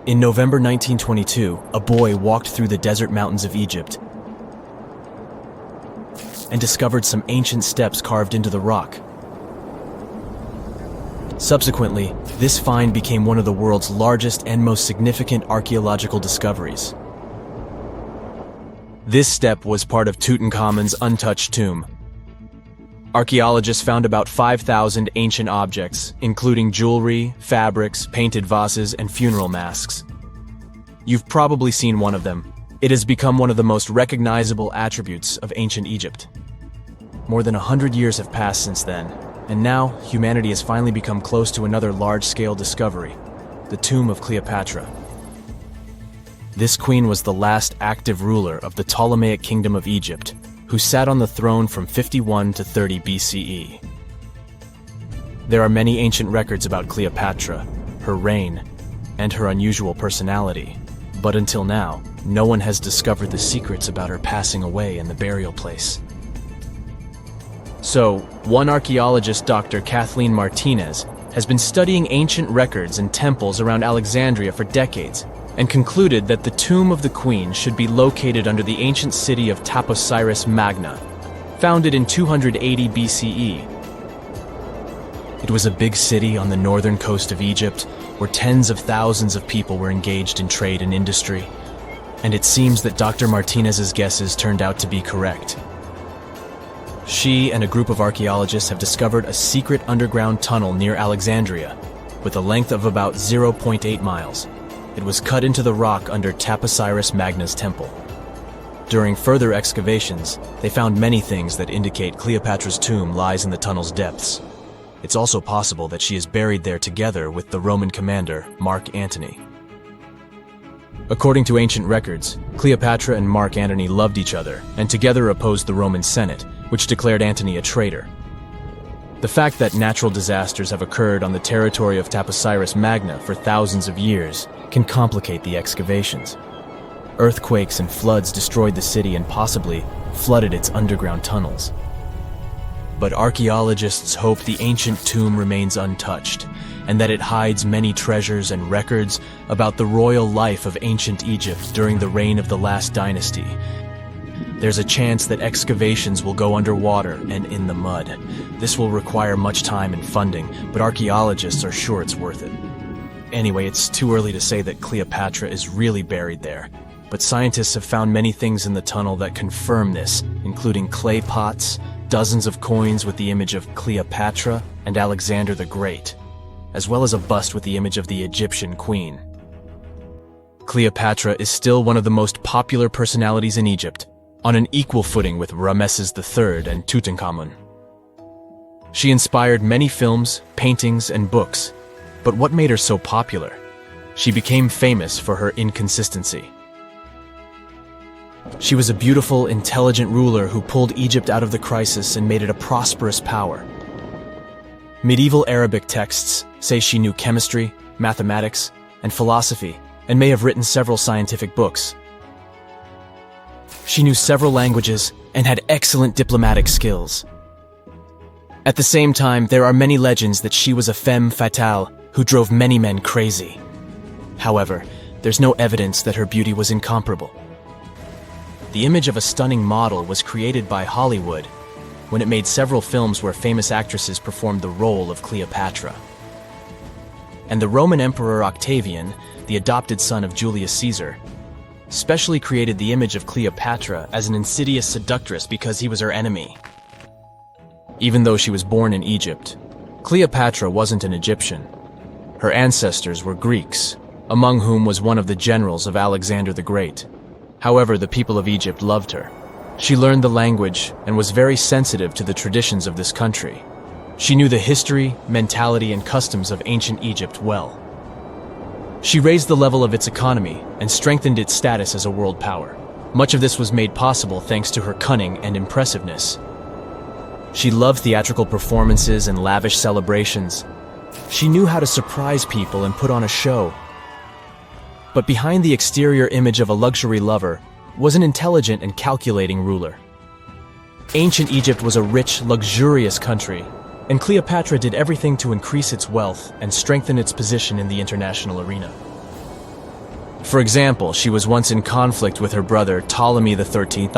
In November 1922, a boy walked through the desert mountains of Egypt and discovered some ancient steps carved into the rock. Subsequently, this find became one of the world's largest and most significant archaeological discoveries. This step was part of Tutankhamun's untouched tomb. Archaeologists found about 5,000 ancient objects, including jewelry, fabrics, painted vases, and funeral masks. You've probably seen one of them. It has become one of the most recognizable attributes of ancient Egypt. More than 100 years have passed since then, and now humanity has finally become close to another large-scale discovery, the tomb of Cleopatra. This queen was the last active ruler of the Ptolemaic Kingdom of Egypt, who sat on the throne from 51 to 30 BCE. There are many ancient records about Cleopatra, her reign, and her unusual personality, but until now, no one has discovered the secrets about her passing away in the burial place. So, one archaeologist, Dr. Kathleen Martinez, has been studying ancient records and temples around Alexandria for decades, and concluded that the tomb of the queen should be located under the ancient city of Taposirus Magna, founded in 280 BCE. It was a big city on the northern coast of Egypt, where tens of thousands of people were engaged in trade and industry, and it seems that Dr. Martinez's guesses turned out to be correct. She and a group of archaeologists have discovered a secret underground tunnel near Alexandria, with a length of about 0.8 miles. It was cut into the rock under Taposirus Magna's temple. During further excavations, they found many things that indicate Cleopatra's tomb lies in the tunnel's depths. It's also possible that she is buried there together with the Roman commander, Mark Antony. According to ancient records, Cleopatra and Mark Antony loved each other and together opposed the Roman Senate, which declared Antony a traitor. The fact that natural disasters have occurred on the territory of Taposirus Magna for thousands of years can complicate the excavations. Earthquakes and floods destroyed the city and possibly flooded its underground tunnels. But archaeologists hope the ancient tomb remains untouched, and that it hides many treasures and records about the royal life of ancient Egypt during the reign of the last dynasty. There's a chance that excavations will go underwater and in the mud. This will require much time and funding, but archaeologists are sure it's worth it. Anyway, it's too early to say that Cleopatra is really buried there, but scientists have found many things in the tunnel that confirm this, including clay pots, dozens of coins with the image of Cleopatra and Alexander the Great, as well as a bust with the image of the Egyptian queen. Cleopatra is still one of the most popular personalities in Egypt, on an equal footing with Ramesses III and Tutankhamun. She inspired many films, paintings, and books, but what made her so popular? She became famous for her inconsistency. She was a beautiful, intelligent ruler who pulled Egypt out of the crisis and made it a prosperous power. Medieval Arabic texts say she knew chemistry, mathematics, and philosophy, and may have written several scientific books. She knew several languages and had excellent diplomatic skills. At the same time, there are many legends that she was a femme fatale who drove many men crazy. However, there's no evidence that her beauty was incomparable. The image of a stunning model was created by Hollywood when it made several films where famous actresses performed the role of Cleopatra. And the Roman Emperor Octavian, the adopted son of Julius Caesar, specially created the image of Cleopatra as an insidious seductress because he was her enemy. Even though she was born in Egypt, Cleopatra wasn't an Egyptian. Her ancestors were Greeks, among whom was one of the generals of Alexander the Great. However, the people of Egypt loved her. She learned the language and was very sensitive to the traditions of this country. She knew the history, mentality, and customs of ancient Egypt well. She raised the level of its economy and strengthened its status as a world power. Much of this was made possible thanks to her cunning and impressiveness. She loved theatrical performances and lavish celebrations. She knew how to surprise people and put on a show. But behind the exterior image of a luxury lover was an intelligent and calculating ruler. Ancient Egypt was a rich, luxurious country, and Cleopatra did everything to increase its wealth and strengthen its position in the international arena. For example, she was once in conflict with her brother Ptolemy XIII.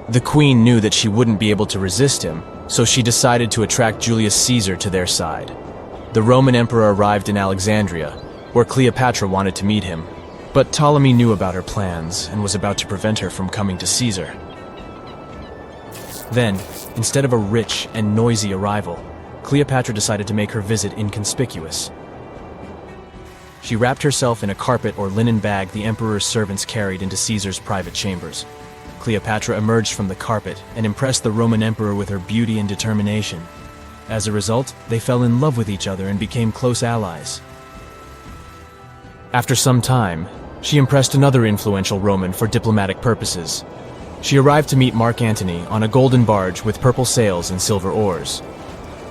The queen knew that she wouldn't be able to resist him, so she decided to attract Julius Caesar to their side. The Roman emperor arrived in Alexandria, where Cleopatra wanted to meet him, but Ptolemy knew about her plans and was about to prevent her from coming to Caesar. Then, instead of a rich and noisy arrival, Cleopatra decided to make her visit inconspicuous. She wrapped herself in a carpet or linen bag the emperor's servants carried into Caesar's private chambers. Cleopatra emerged from the carpet and impressed the Roman emperor with her beauty and determination. As a result, they fell in love with each other and became close allies. After some time, she impressed another influential Roman for diplomatic purposes. She arrived to meet Mark Antony on a golden barge with purple sails and silver oars.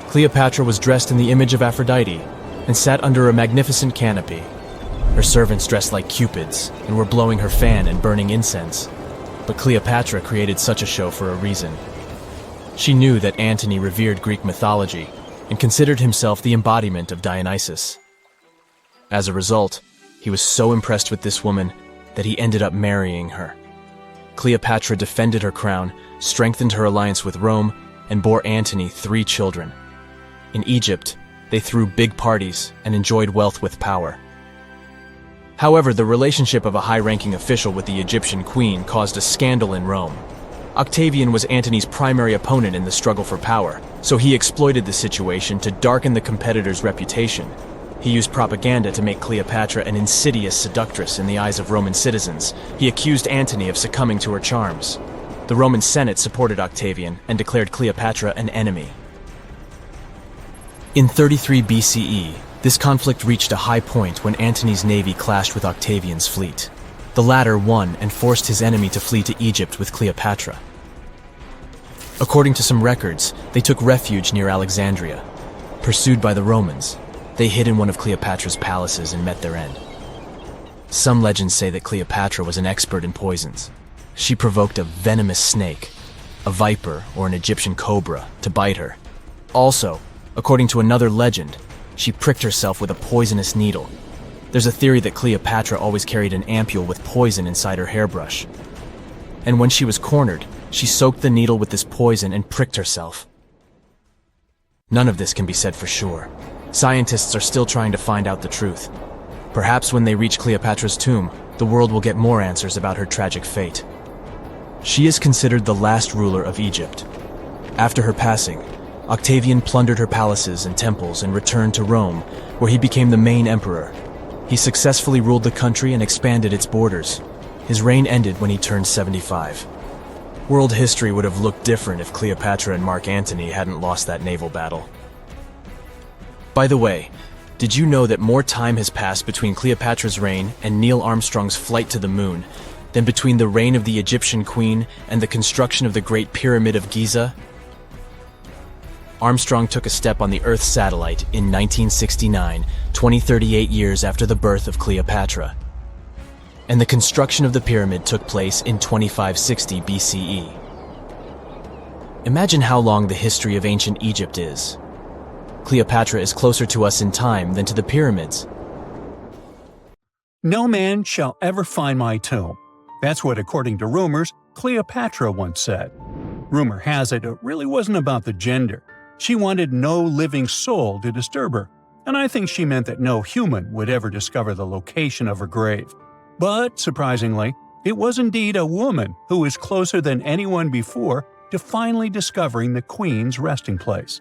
Cleopatra was dressed in the image of Aphrodite and sat under a magnificent canopy. Her servants dressed like cupids and were blowing her fan and burning incense. But Cleopatra created such a show for a reason. She knew that Antony revered Greek mythology and considered himself the embodiment of Dionysus. As a result, he was so impressed with this woman that he ended up marrying her. Cleopatra defended her crown, strengthened her alliance with Rome, and bore Antony 3 children. In Egypt, they threw big parties and enjoyed wealth with power. However, the relationship of a high-ranking official with the Egyptian queen caused a scandal in Rome. Octavian was Antony's primary opponent in the struggle for power, so he exploited the situation to darken the competitor's reputation. He used propaganda to make Cleopatra an insidious seductress in the eyes of Roman citizens. He accused Antony of succumbing to her charms. The Roman Senate supported Octavian and declared Cleopatra an enemy. In 33 BCE, this conflict reached a high point when Antony's navy clashed with Octavian's fleet. The latter won and forced his enemy to flee to Egypt with Cleopatra. According to some records, they took refuge near Alexandria. Pursued by the Romans, they hid in one of Cleopatra's palaces and met their end. Some legends say that Cleopatra was an expert in poisons. She provoked a venomous snake, a viper or an Egyptian cobra, to bite her. Also, according to another legend, she pricked herself with a poisonous needle. There's a theory that Cleopatra always carried an ampule with poison inside her hairbrush. And when she was cornered, she soaked the needle with this poison and pricked herself. None of this can be said for sure. Scientists are still trying to find out the truth. Perhaps when they reach Cleopatra's tomb, the world will get more answers about her tragic fate. She is considered the last ruler of Egypt. After her passing, Octavian plundered her palaces and temples and returned to Rome, where he became the main emperor. He successfully ruled the country and expanded its borders. His reign ended when he turned 75. World history would have looked different if Cleopatra and Mark Antony hadn't lost that naval battle. By the way, did you know that more time has passed between Cleopatra's reign and Neil Armstrong's flight to the moon than between the reign of the Egyptian queen and the construction of the Great Pyramid of Giza? Armstrong took a step on the Earth satellite in 1969, 38 years after the birth of Cleopatra. And the construction of the pyramid took place in 2560 BCE. Imagine how long the history of ancient Egypt is. Cleopatra is closer to us in time than to the pyramids. No man shall ever find my tomb. That's what, according to rumors, Cleopatra once said. Rumor has it really wasn't about the gender. She wanted no living soul to disturb her, and I think she meant that no human would ever discover the location of her grave. But, surprisingly, it was indeed a woman who was closer than anyone before to finally discovering the Queen's resting place.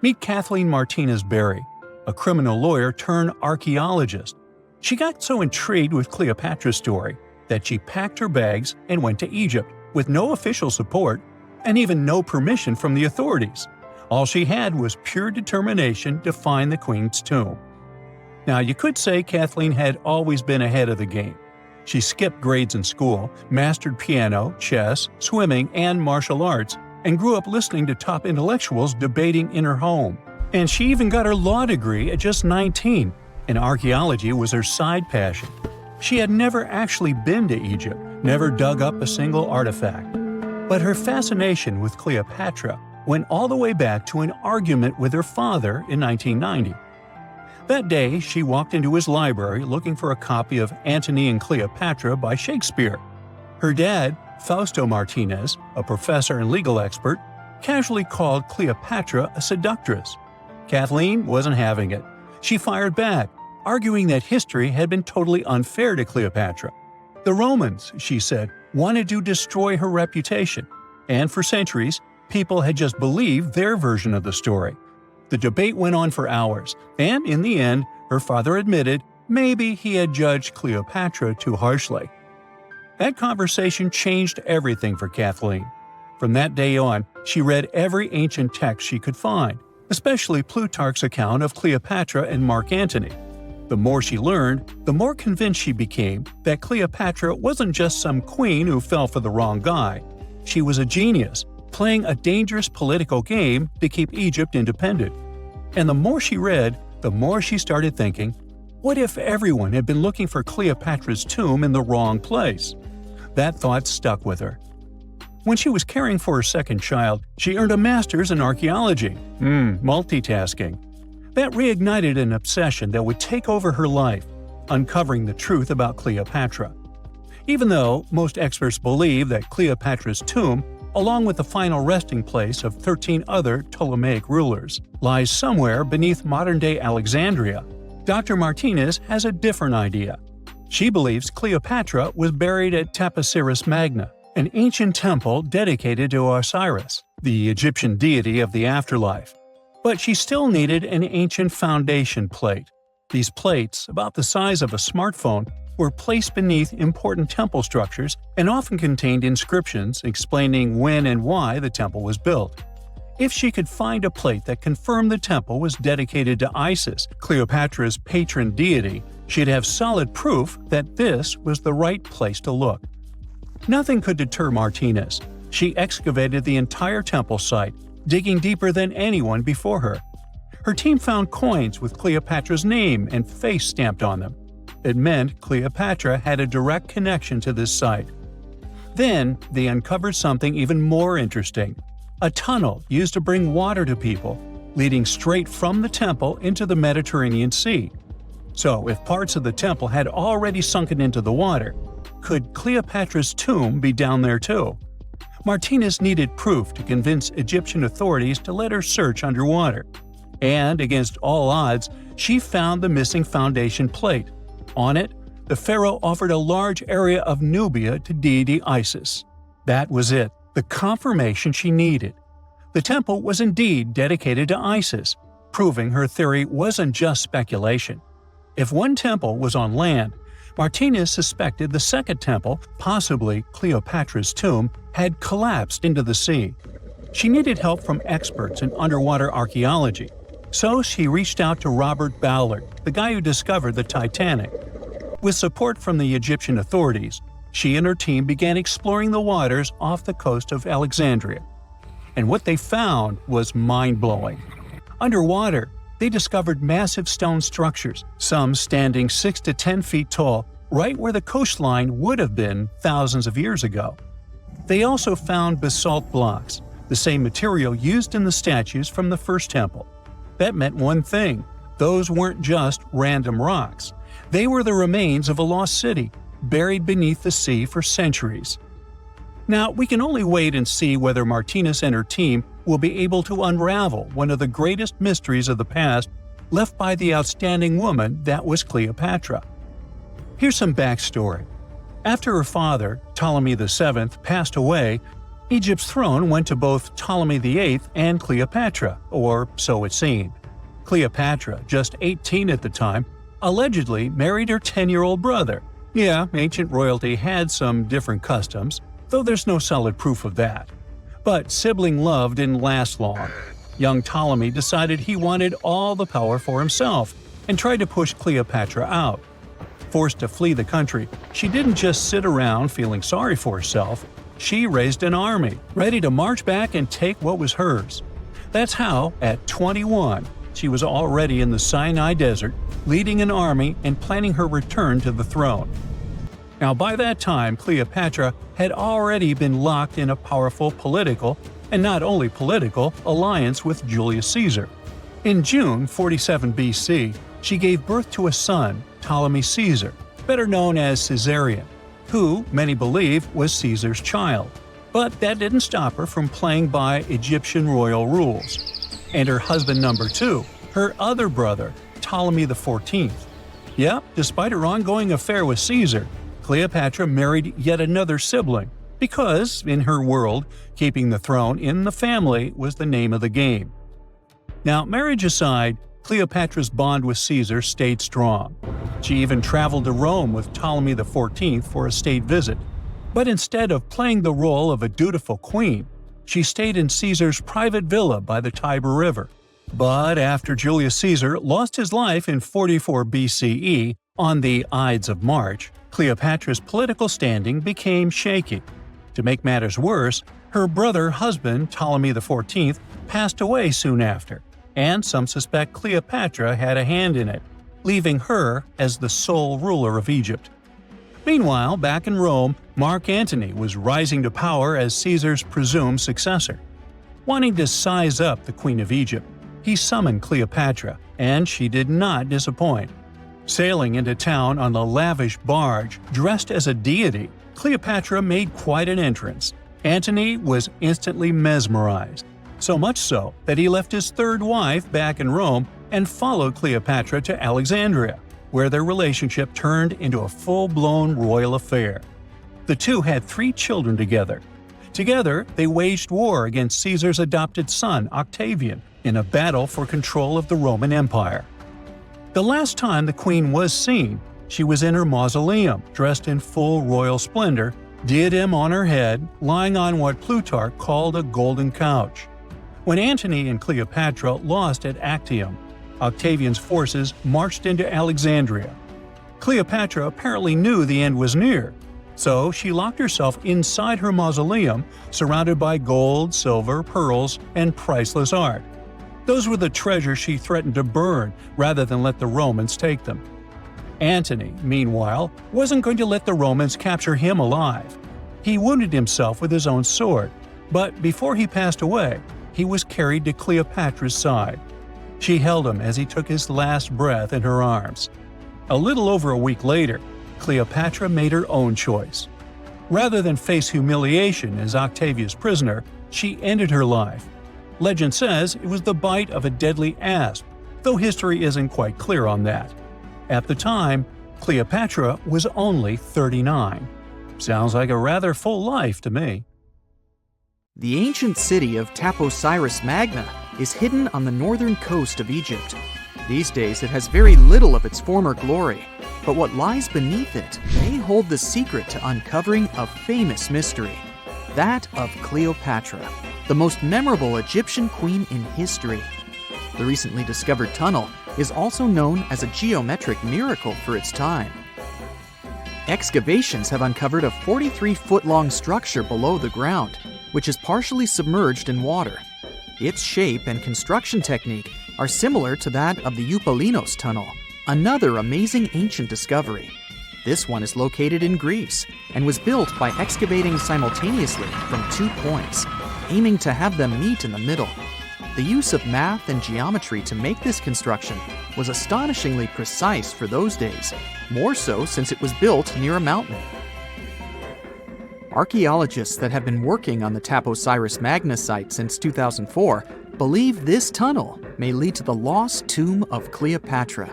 Meet Kathleen Martinez Berry, a criminal lawyer turned archaeologist. She got so intrigued with Cleopatra's story that she packed her bags and went to Egypt with no official support and even no permission from the authorities. All she had was pure determination to find the Queen's tomb. Now, you could say Kathleen had always been ahead of the game. She skipped grades in school, mastered piano, chess, swimming, and martial arts, and grew up listening to top intellectuals debating in her home. And she even got her law degree at just 19, and archaeology was her side passion. She had never actually been to Egypt, never dug up a single artifact. But her fascination with Cleopatra went all the way back to an argument with her father in 1990. That day, she walked into his library looking for a copy of Antony and Cleopatra by Shakespeare. Her dad, Fausto Martinez, a professor and legal expert, casually called Cleopatra a seductress. Kathleen wasn't having it. She fired back, arguing that history had been totally unfair to Cleopatra. The Romans, she said, wanted to destroy her reputation, and for centuries, people had just believed their version of the story. The debate went on for hours, and in the end, her father admitted maybe he had judged Cleopatra too harshly. That conversation changed everything for Kathleen. From that day on, she read every ancient text she could find, especially Plutarch's account of Cleopatra and Mark Antony. The more she learned, the more convinced she became that Cleopatra wasn't just some queen who fell for the wrong guy. She was a genius, playing a dangerous political game to keep Egypt independent. And the more she read, the more she started thinking, what if everyone had been looking for Cleopatra's tomb in the wrong place? That thought stuck with her. When she was caring for her second child, she earned a master's in archaeology. Multitasking. That reignited an obsession that would take over her life, uncovering the truth about Cleopatra. Even though most experts believe that Cleopatra's tomb, along with the final resting place of 13 other Ptolemaic rulers, lies somewhere beneath modern-day Alexandria, Dr. Martinez has a different idea. She believes Cleopatra was buried at Taposirus Magna, an ancient temple dedicated to Osiris, the Egyptian deity of the afterlife. But she still needed an ancient foundation plate. These plates, about the size of a smartphone, were placed beneath important temple structures and often contained inscriptions explaining when and why the temple was built. If she could find a plate that confirmed the temple was dedicated to Isis, Cleopatra's patron deity, she'd have solid proof that this was the right place to look. Nothing could deter Martinez. She excavated the entire temple site, digging deeper than anyone before her. Her team found coins with Cleopatra's name and face stamped on them. It meant Cleopatra had a direct connection to this site. Then, they uncovered something even more interesting: a tunnel used to bring water to people, leading straight from the temple into the Mediterranean Sea. So, if parts of the temple had already sunken into the water, could Cleopatra's tomb be down there too? Martinez needed proof to convince Egyptian authorities to let her search underwater. And, against all odds, she found the missing foundation plate. On it, the pharaoh offered a large area of Nubia to deity Isis. That was it, the confirmation she needed. The temple was indeed dedicated to Isis, proving her theory wasn't just speculation. If one temple was on land, Martinez suspected the second temple, possibly Cleopatra's tomb, had collapsed into the sea. She needed help from experts in underwater archaeology, so she reached out to Robert Ballard, the guy who discovered the Titanic. With support from the Egyptian authorities, she and her team began exploring the waters off the coast of Alexandria. And what they found was mind-blowing. Underwater, they discovered massive stone structures, some standing 6 to 10 feet tall, right where the coastline would have been thousands of years ago. They also found basalt blocks, the same material used in the statues from the first temple. That meant one thing: those weren't just random rocks. They were the remains of a lost city, buried beneath the sea for centuries. Now, we can only wait and see whether Martinez and her team will be able to unravel one of the greatest mysteries of the past left by the outstanding woman that was Cleopatra. Here's some backstory. After her father, Ptolemy VII, passed away, Egypt's throne went to both Ptolemy VIII and Cleopatra, or so it seemed. Cleopatra, just 18 at the time, allegedly married her 10-year-old brother. Yeah, ancient royalty had some different customs, though there's no solid proof of that. But sibling love didn't last long. Young Ptolemy decided he wanted all the power for himself and tried to push Cleopatra out. Forced to flee the country, she didn't just sit around feeling sorry for herself. She raised an army, ready to march back and take what was hers. That's how, at 21, she was already in the Sinai Desert, leading an army and planning her return to the throne. Now, by that time, Cleopatra had already been locked in a powerful political, and not only political, alliance with Julius Caesar. In June 47 BC, she gave birth to a son, Ptolemy Caesar, better known as Caesarion, who, many believe, was Caesar's child. But that didn't stop her from playing by Egyptian royal rules. And her husband number 2, her other brother, Ptolemy XIV. Yep, despite her ongoing affair with Caesar, Cleopatra married yet another sibling, because, in her world, keeping the throne in the family was the name of the game. Now, marriage aside, Cleopatra's bond with Caesar stayed strong. She even traveled to Rome with Ptolemy XIV for a state visit. But instead of playing the role of a dutiful queen, she stayed in Caesar's private villa by the Tiber River. But after Julius Caesar lost his life in 44 BCE on the Ides of March, Cleopatra's political standing became shaky. To make matters worse, her brother-husband Ptolemy XIV passed away soon after, and some suspect Cleopatra had a hand in it, leaving her as the sole ruler of Egypt. Meanwhile, back in Rome, Mark Antony was rising to power as Caesar's presumed successor. Wanting to size up the Queen of Egypt, he summoned Cleopatra, and she did not disappoint. Sailing into town on the lavish barge, dressed as a deity, Cleopatra made quite an entrance. Antony was instantly mesmerized, so much so that he left his third wife back in Rome and followed Cleopatra to Alexandria, where their relationship turned into a full-blown royal affair. The two had 3 children together. Together, they waged war against Caesar's adopted son, Octavian, in a battle for control of the Roman Empire. The last time the queen was seen, she was in her mausoleum, dressed in full royal splendor, diadem on her head, lying on what Plutarch called a golden couch. When Antony and Cleopatra lost at Actium, Octavian's forces marched into Alexandria. Cleopatra apparently knew the end was near, so she locked herself inside her mausoleum, surrounded by gold, silver, pearls, and priceless art. Those were the treasures she threatened to burn rather than let the Romans take them. Antony, meanwhile, wasn't going to let the Romans capture him alive. He wounded himself with his own sword, but before he passed away, he was carried to Cleopatra's side. She held him as he took his last breath in her arms. A little over a week later, Cleopatra made her own choice. Rather than face humiliation as Octavia's prisoner, she ended her life. Legend says it was the bite of a deadly asp, though history isn't quite clear on that. At the time, Cleopatra was only 39. Sounds like a rather full life to me. The ancient city of Taposirus Magna is hidden on the northern coast of Egypt. These days it has very little of its former glory, but what lies beneath it may hold the secret to uncovering a famous mystery, that of Cleopatra, the most memorable Egyptian queen in history. The recently discovered tunnel is also known as a geometric miracle for its time. Excavations have uncovered a 43-foot-long structure below the ground, which is partially submerged in water. Its shape and construction technique are similar to that of the Eupalinos tunnel, another amazing ancient discovery. This one is located in Greece and was built by excavating simultaneously from 2 points, aiming to have them meet in the middle. The use of math and geometry to make this construction was astonishingly precise for those days, more so since it was built near a mountain. Archaeologists that have been working on the Taposirus Magna site since 2004 believe this tunnel may lead to the lost tomb of Cleopatra.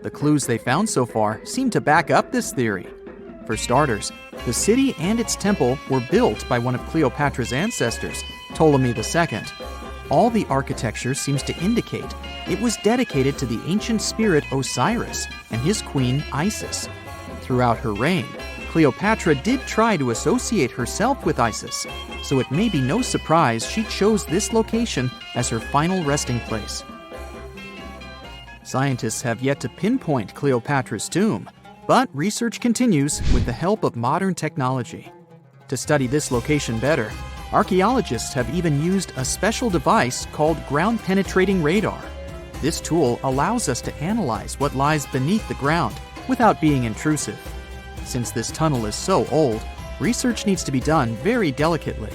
The clues they found so far seem to back up this theory. For starters, the city and its temple were built by one of Cleopatra's ancestors, Ptolemy II. All the architecture seems to indicate it was dedicated to the ancient spirit Osiris and his queen Isis. Throughout her reign, Cleopatra did try to associate herself with Isis, so it may be no surprise she chose this location as her final resting place. Scientists have yet to pinpoint Cleopatra's tomb, but research continues with the help of modern technology. To study this location better, archaeologists have even used a special device called ground-penetrating radar. This tool allows us to analyze what lies beneath the ground without being intrusive. Since this tunnel is so old, research needs to be done very delicately.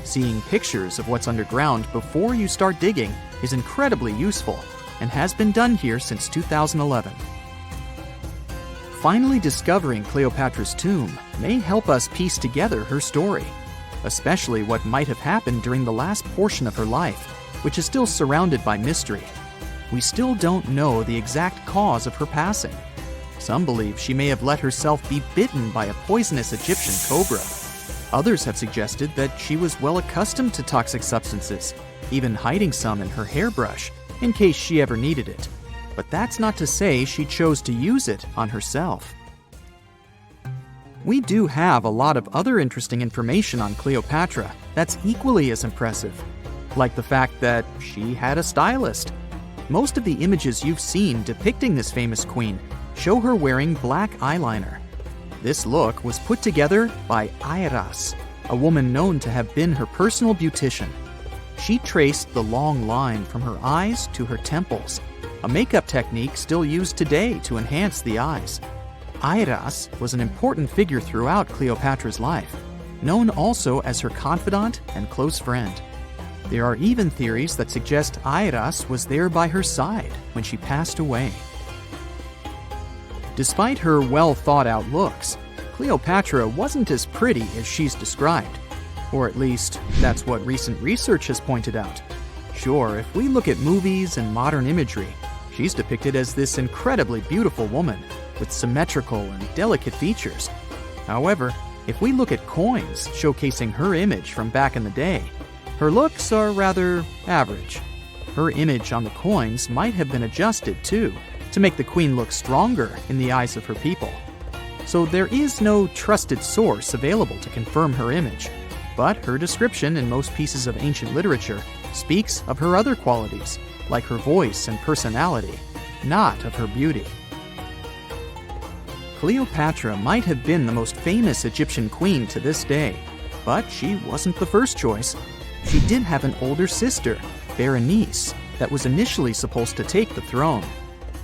Seeing pictures of what's underground before you start digging is incredibly useful, and has been done here since 2011. Finally discovering Cleopatra's tomb may help us piece together her story, especially what might have happened during the last portion of her life, which is still surrounded by mystery. We still don't know the exact cause of her passing. Some believe she may have let herself be bitten by a poisonous Egyptian cobra. Others have suggested that she was well accustomed to toxic substances, even hiding some in her hairbrush in case she ever needed it. But that's not to say she chose to use it on herself. We do have a lot of other interesting information on Cleopatra that's equally as impressive, like the fact that she had a stylist. Most of the images you've seen depicting this famous queen show her wearing black eyeliner. This look was put together by Airas, a woman known to have been her personal beautician. She traced the long line from her eyes to her temples, a makeup technique still used today to enhance the eyes. Airas was an important figure throughout Cleopatra's life, known also as her confidant and close friend. There are even theories that suggest Airas was there by her side when she passed away. Despite her well-thought-out looks, Cleopatra wasn't as pretty as she's described. Or at least, that's what recent research has pointed out. Sure, if we look at movies and modern imagery, she's depicted as this incredibly beautiful woman with symmetrical and delicate features. However, if we look at coins showcasing her image from back in the day, her looks are rather average. Her image on the coins might have been adjusted, too, to make the queen look stronger in the eyes of her people. So there is no trusted source available to confirm her image, but her description in most pieces of ancient literature speaks of her other qualities, like her voice and personality, not of her beauty. Cleopatra might have been the most famous Egyptian queen to this day, but she wasn't the first choice. She did have an older sister, Berenice, that was initially supposed to take the throne.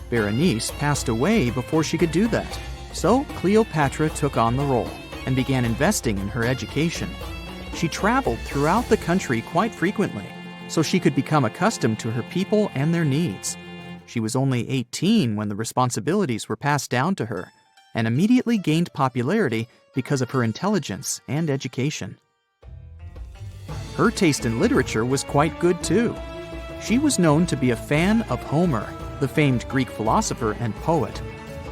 Berenice passed away before she could do that, so Cleopatra took on the role and began investing in her education. She traveled throughout the country quite frequently, so she could become accustomed to her people and their needs. She was only 18 when the responsibilities were passed down to her, and immediately gained popularity because of her intelligence and education. Her taste in literature was quite good too. She was known to be a fan of Homer, the famed Greek philosopher and poet.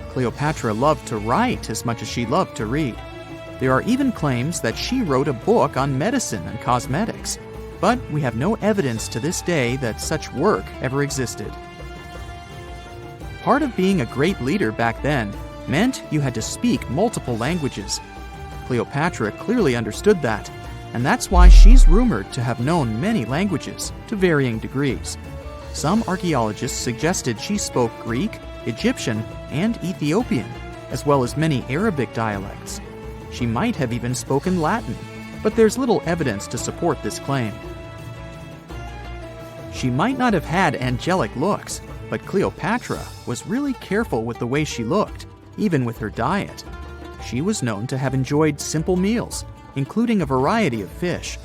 Cleopatra loved to write as much as she loved to read. There are even claims that she wrote a book on medicine and cosmetics, but we have no evidence to this day that such work ever existed. Part of being a great leader back then meant you had to speak multiple languages. Cleopatra clearly understood that, and that's why she's rumored to have known many languages to varying degrees. Some archaeologists suggested she spoke Greek, Egyptian, and Ethiopian, as well as many Arabic dialects. She might have even spoken Latin, but there's little evidence to support this claim. She might not have had angelic looks, but Cleopatra was really careful with the way she looked, even with her diet. She was known to have enjoyed simple meals, including a variety of fish.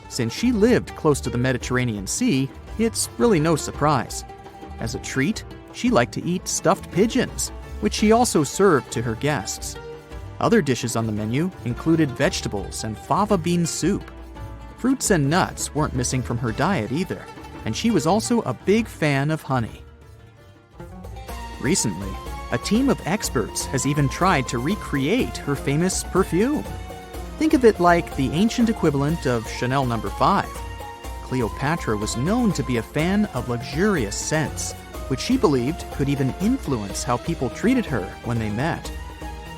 Since she lived close to the Mediterranean Sea, it's really no surprise. As a treat, she liked to eat stuffed pigeons, which she also served to her guests. Other dishes on the menu included vegetables and fava bean soup. Fruits and nuts weren't missing from her diet either, and she was also a big fan of honey. Recently, a team of experts has even tried to recreate her famous perfume. Think of it like the ancient equivalent of Chanel No. 5. Cleopatra was known to be a fan of luxurious scents, which she believed could even influence how people treated her when they met.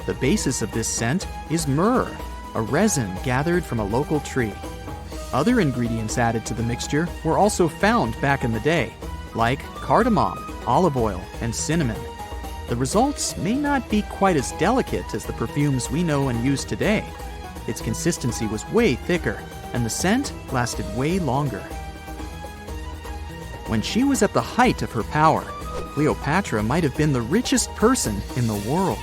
The basis of this scent is myrrh, a resin gathered from a local tree. Other ingredients added to the mixture were also found back in the day, like cardamom, olive oil, and cinnamon. The results may not be quite as delicate as the perfumes we know and use today. Its consistency was way thicker, and the scent lasted way longer. When she was at the height of her power, Cleopatra might have been the richest person in the world.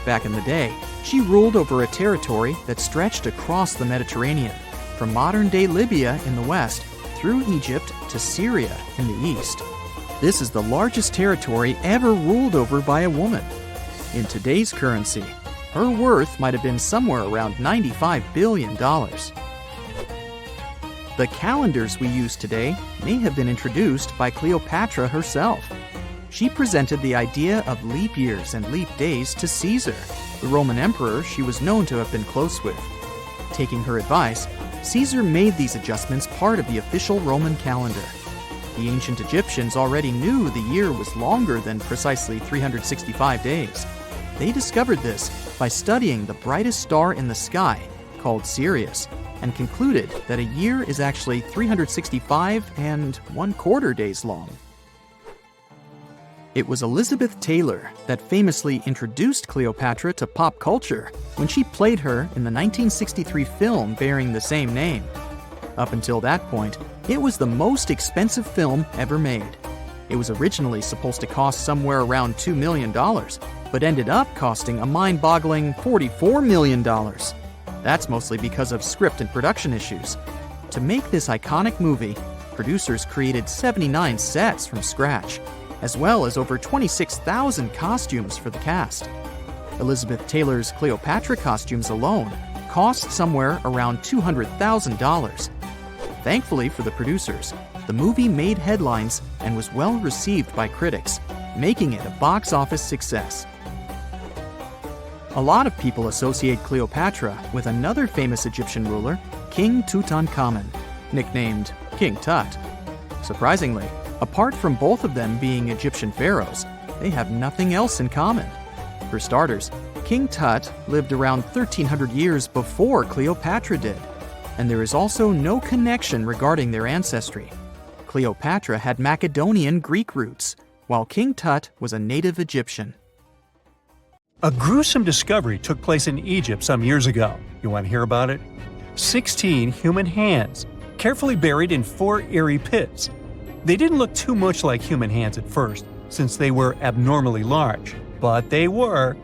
Back in the day, she ruled over a territory that stretched across the Mediterranean, from modern-day Libya in the west through Egypt to Syria in the east. This is the largest territory ever ruled over by a woman. In today's currency, her worth might have been somewhere around $95 billion. The calendars we use today may have been introduced by Cleopatra herself. She presented the idea of leap years and leap days to Caesar, the Roman emperor she was known to have been close with. Taking her advice, Caesar made these adjustments part of the official Roman calendar. The ancient Egyptians already knew the year was longer than precisely 365 days. They discovered this by studying the brightest star in the sky, called Sirius, and concluded that a year is actually 365 and 1/4 days long. It was Elizabeth Taylor that famously introduced Cleopatra to pop culture when she played her in the 1963 film bearing the same name. Up until that point, it was the most expensive film ever made. It was originally supposed to cost somewhere around $2 million, but ended up costing a mind-boggling $44 million. That's mostly because of script and production issues. To make this iconic movie, producers created 79 sets from scratch, as well as over 26,000 costumes for the cast. Elizabeth Taylor's Cleopatra costumes alone cost somewhere around $200,000. Thankfully for the producers, the movie made headlines and was well received by critics, making it a box office success. A lot of people associate Cleopatra with another famous Egyptian ruler, King Tutankhamun, nicknamed King Tut. Surprisingly, apart from both of them being Egyptian pharaohs, they have nothing else in common. For starters, King Tut lived around 1,300 years before Cleopatra did, and there is also no connection regarding their ancestry. Cleopatra had Macedonian Greek roots, while King Tut was a native Egyptian. A gruesome discovery took place in Egypt some years ago. You want to hear about it? 16 human hands, carefully buried in 4 eerie pits. They didn't look too much like human hands at first, since they were abnormally large, but they were.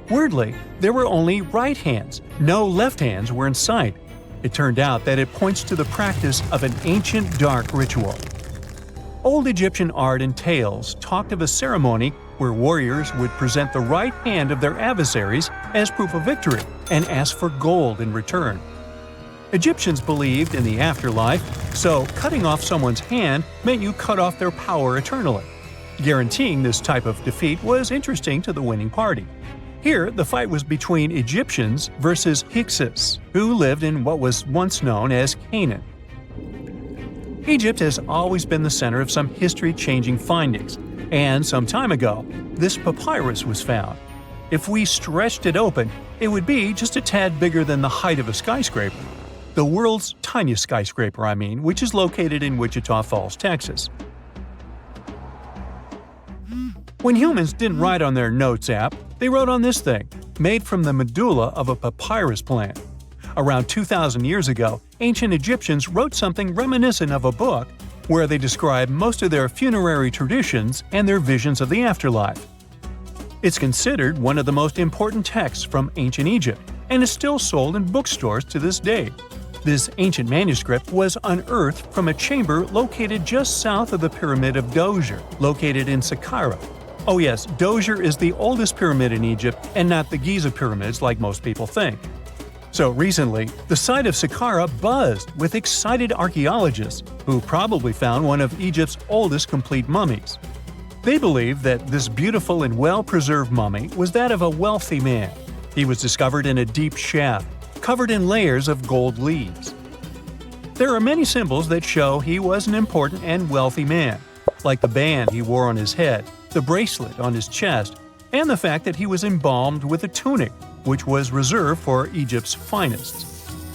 Weirdly, there were only right hands. No left hands were in sight. It turned out that it points to the practice of an ancient dark ritual. Old Egyptian art and tales talked of a ceremony where warriors would present the right hand of their adversaries as proof of victory and ask for gold in return. Egyptians believed in the afterlife, so cutting off someone's hand meant you cut off their power eternally. Guaranteeing this type of defeat was interesting to the winning party. Here, the fight was between Egyptians versus Hyksos, who lived in what was once known as Canaan. Egypt has always been the center of some history-changing findings, and some time ago, this papyrus was found. If we stretched it open, it would be just a tad bigger than the height of a skyscraper. The world's tiniest skyscraper, which is located in Wichita Falls, Texas. When humans didn't write on their notes app, they wrote on this thing, made from the medulla of a papyrus plant. Around 2,000 years ago, ancient Egyptians wrote something reminiscent of a book where they describe most of their funerary traditions and their visions of the afterlife. It's considered one of the most important texts from ancient Egypt and is still sold in bookstores to this day. This ancient manuscript was unearthed from a chamber located just south of the Pyramid of Djoser, located in Saqqara. Oh yes, Djoser is the oldest pyramid in Egypt and not the Giza pyramids like most people think. So recently, the site of Saqqara buzzed with excited archaeologists who probably found one of Egypt's oldest complete mummies. They believe that this beautiful and well-preserved mummy was that of a wealthy man. He was discovered in a deep shaft, covered in layers of gold leaves. There are many symbols that show he was an important and wealthy man, like the band he wore on his head, the bracelet on his chest, and the fact that he was embalmed with a tunic, which was reserved for Egypt's finest.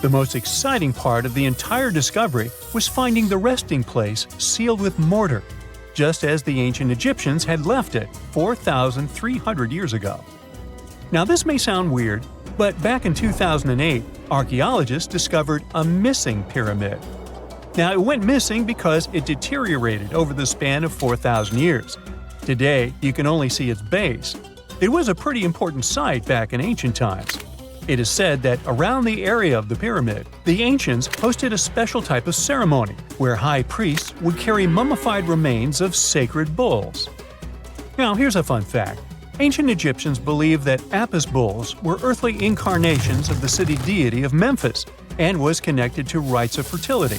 The most exciting part of the entire discovery was finding the resting place sealed with mortar, just as the ancient Egyptians had left it 4,300 years ago. Now this may sound weird, but back in 2008, archaeologists discovered a missing pyramid. Now it went missing because it deteriorated over the span of 4,000 years. Today, you can only see its base. It was a pretty important site back in ancient times. It is said that around the area of the pyramid, the ancients hosted a special type of ceremony where high priests would carry mummified remains of sacred bulls. Now, here's a fun fact. Ancient Egyptians believed that Apis bulls were earthly incarnations of the city deity of Memphis and was connected to rites of fertility.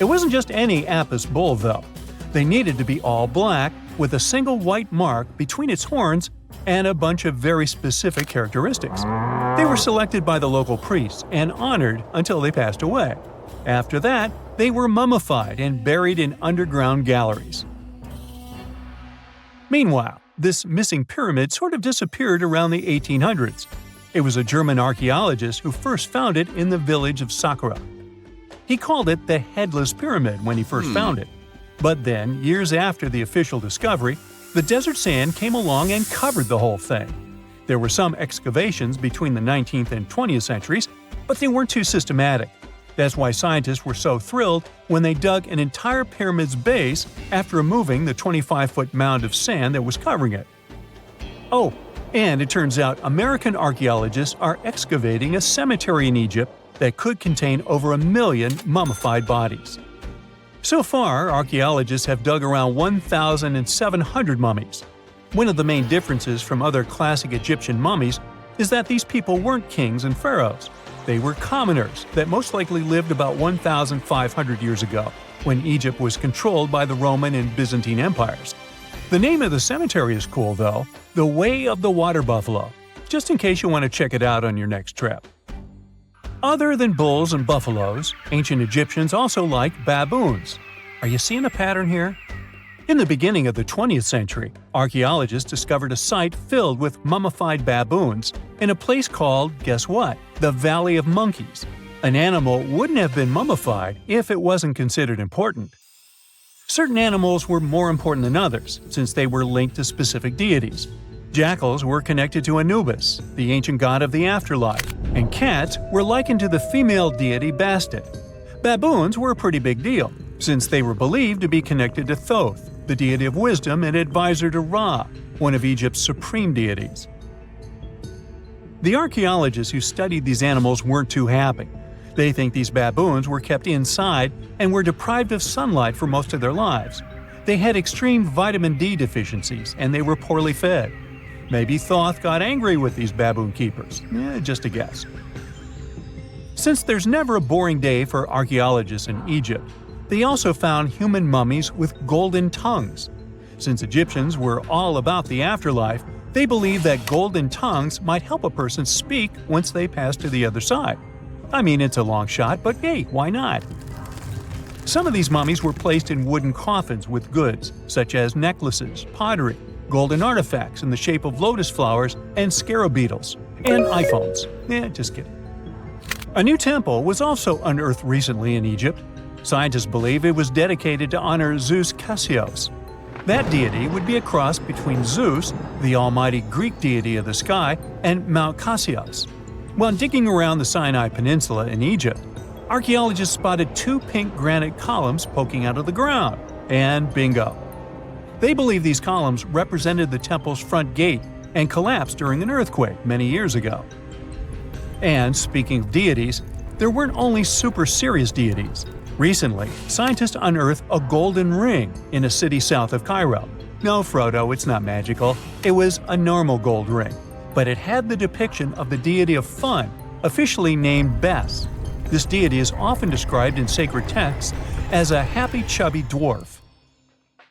It wasn't just any Apis bull, though. They needed to be all black, with a single white mark between its horns and a bunch of very specific characteristics. They were selected by the local priests and honored until they passed away. After that, they were mummified and buried in underground galleries. Meanwhile, this missing pyramid sort of disappeared around the 1800s. It was a German archaeologist who first found it in the village of Saqqara. He called it the Headless Pyramid when he first found it. But then, years after the official discovery, the desert sand came along and covered the whole thing. There were some excavations between the 19th and 20th centuries, but they weren't too systematic. That's why scientists were so thrilled when they dug an entire pyramid's base after removing the 25-foot mound of sand that was covering it. Oh, and it turns out American archaeologists are excavating a cemetery in Egypt that could contain over 1 million mummified bodies. So far, archaeologists have dug around 1,700 mummies. One of the main differences from other classic Egyptian mummies is that these people weren't kings and pharaohs. They were commoners that most likely lived about 1,500 years ago, when Egypt was controlled by the Roman and Byzantine empires. The name of the cemetery is cool, though, the Way of the Water Buffalo, just in case you want to check it out on your next trip. Other than bulls and buffaloes, ancient Egyptians also liked baboons. Are you seeing a pattern here? In the beginning of the 20th century, archaeologists discovered a site filled with mummified baboons in a place called, guess what? The Valley of Monkeys. An animal wouldn't have been mummified if it wasn't considered important. Certain animals were more important than others, since they were linked to specific deities. Jackals were connected to Anubis, the ancient god of the afterlife, and cats were likened to the female deity Bastet. Baboons were a pretty big deal, since they were believed to be connected to Thoth, the deity of wisdom and advisor to Ra, one of Egypt's supreme deities. The archaeologists who studied these animals weren't too happy. They think these baboons were kept inside and were deprived of sunlight for most of their lives. They had extreme vitamin D deficiencies and they were poorly fed. Maybe Thoth got angry with these baboon keepers. Just a guess. Since there's never a boring day for archaeologists in Egypt, they also found human mummies with golden tongues. Since Egyptians were all about the afterlife, they believed that golden tongues might help a person speak once they pass to the other side. I mean, it's a long shot, but hey, why not? Some of these mummies were placed in wooden coffins with goods, such as necklaces, pottery, golden artifacts in the shape of lotus flowers and scarab beetles, and iPhones. Just kidding. A new temple was also unearthed recently in Egypt. Scientists believe it was dedicated to honor Zeus Cassios. That deity would be a cross between Zeus, the almighty Greek deity of the sky, and Mount Cassios. While digging around the Sinai Peninsula in Egypt, archaeologists spotted 2 pink granite columns poking out of the ground, and bingo. They believe these columns represented the temple's front gate and collapsed during an earthquake many years ago. And speaking of deities, there weren't only super serious deities. Recently, scientists unearthed a golden ring in a city south of Cairo. No, Frodo, it's not magical. It was a normal gold ring, but it had the depiction of the deity of fun, officially named Bes. This deity is often described in sacred texts as a happy, chubby dwarf.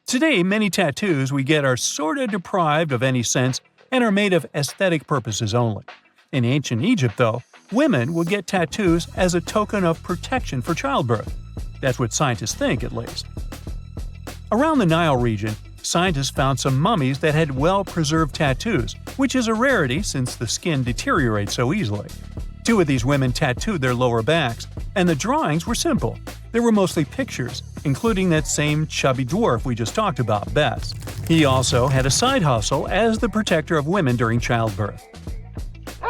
Today, many tattoos we get are sorta deprived of any sense and are made of aesthetic purposes only. In ancient Egypt, though, women would get tattoos as a token of protection for childbirth. That's what scientists think, at least. Around the Nile region, scientists found some mummies that had well-preserved tattoos, which is a rarity since the skin deteriorates so easily. 2 of these women tattooed their lower backs, and the drawings were simple. They were mostly pictures, including that same chubby dwarf we just talked about, Bes. He also had a side hustle as the protector of women during childbirth.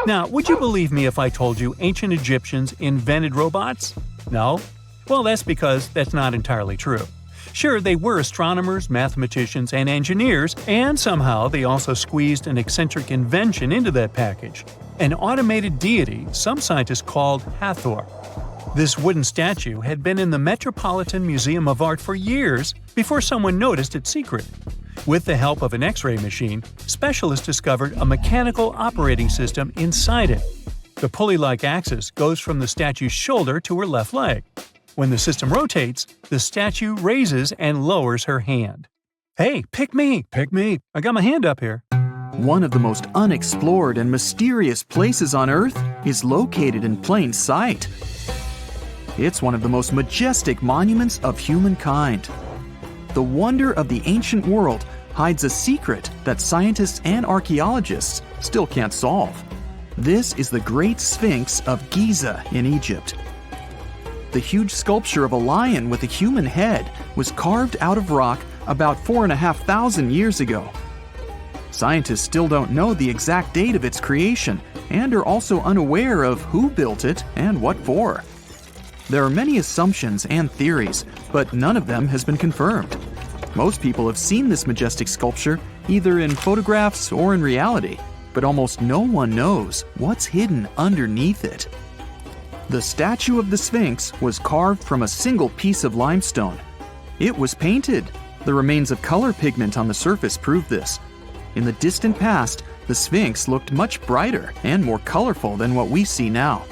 Now, would you believe me if I told you ancient Egyptians invented robots? No? Well, that's because that's not entirely true. Sure, they were astronomers, mathematicians, and engineers, and somehow they also squeezed an eccentric invention into that package. an automated deity some scientists called Hathor. This wooden statue had been in the Metropolitan Museum of Art for years before someone noticed its secret. With the help of an X-ray machine, specialists discovered a mechanical operating system inside it. The pulley-like axis goes from the statue's shoulder to her left leg. When the system rotates, the statue raises and lowers her hand. Hey, pick me! Pick me! I got my hand up here. One of the most unexplored and mysterious places on Earth is located in plain sight. It's one of the most majestic monuments of humankind. The wonder of the ancient world hides a secret that scientists and archaeologists still can't solve. This is the Great Sphinx of Giza in Egypt. The huge sculpture of a lion with a human head was carved out of rock about 4,500 years ago. Scientists still don't know the exact date of its creation and are also unaware of who built it and what for. There are many assumptions and theories, but none of them has been confirmed. Most people have seen this majestic sculpture either in photographs or in reality, but almost no one knows what's hidden underneath it. The statue of the Sphinx was carved from a single piece of limestone. It was painted. The remains of color pigment on the surface prove this. In the distant past, the Sphinx looked much brighter and more colorful than what we see now.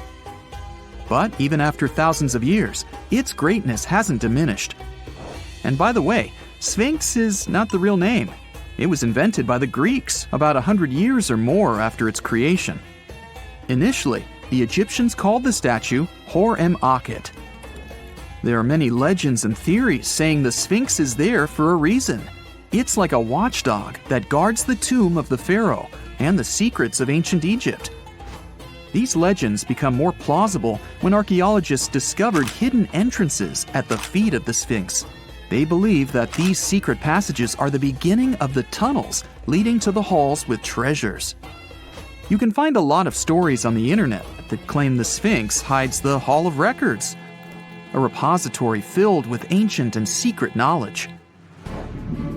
But even after thousands of years, its greatness hasn't diminished. And by the way, Sphinx is not the real name. It was invented by the Greeks about 100 years or more after its creation. Initially, the Egyptians called the statue Hor-em-Akhet. There are many legends and theories saying the Sphinx is there for a reason. It's like a watchdog that guards the tomb of the pharaoh and the secrets of ancient Egypt. These legends become more plausible when archaeologists discovered hidden entrances at the feet of the Sphinx. They believe that these secret passages are the beginning of the tunnels leading to the halls with treasures. You can find a lot of stories on the internet that claim the Sphinx hides the Hall of Records, a repository filled with ancient and secret knowledge.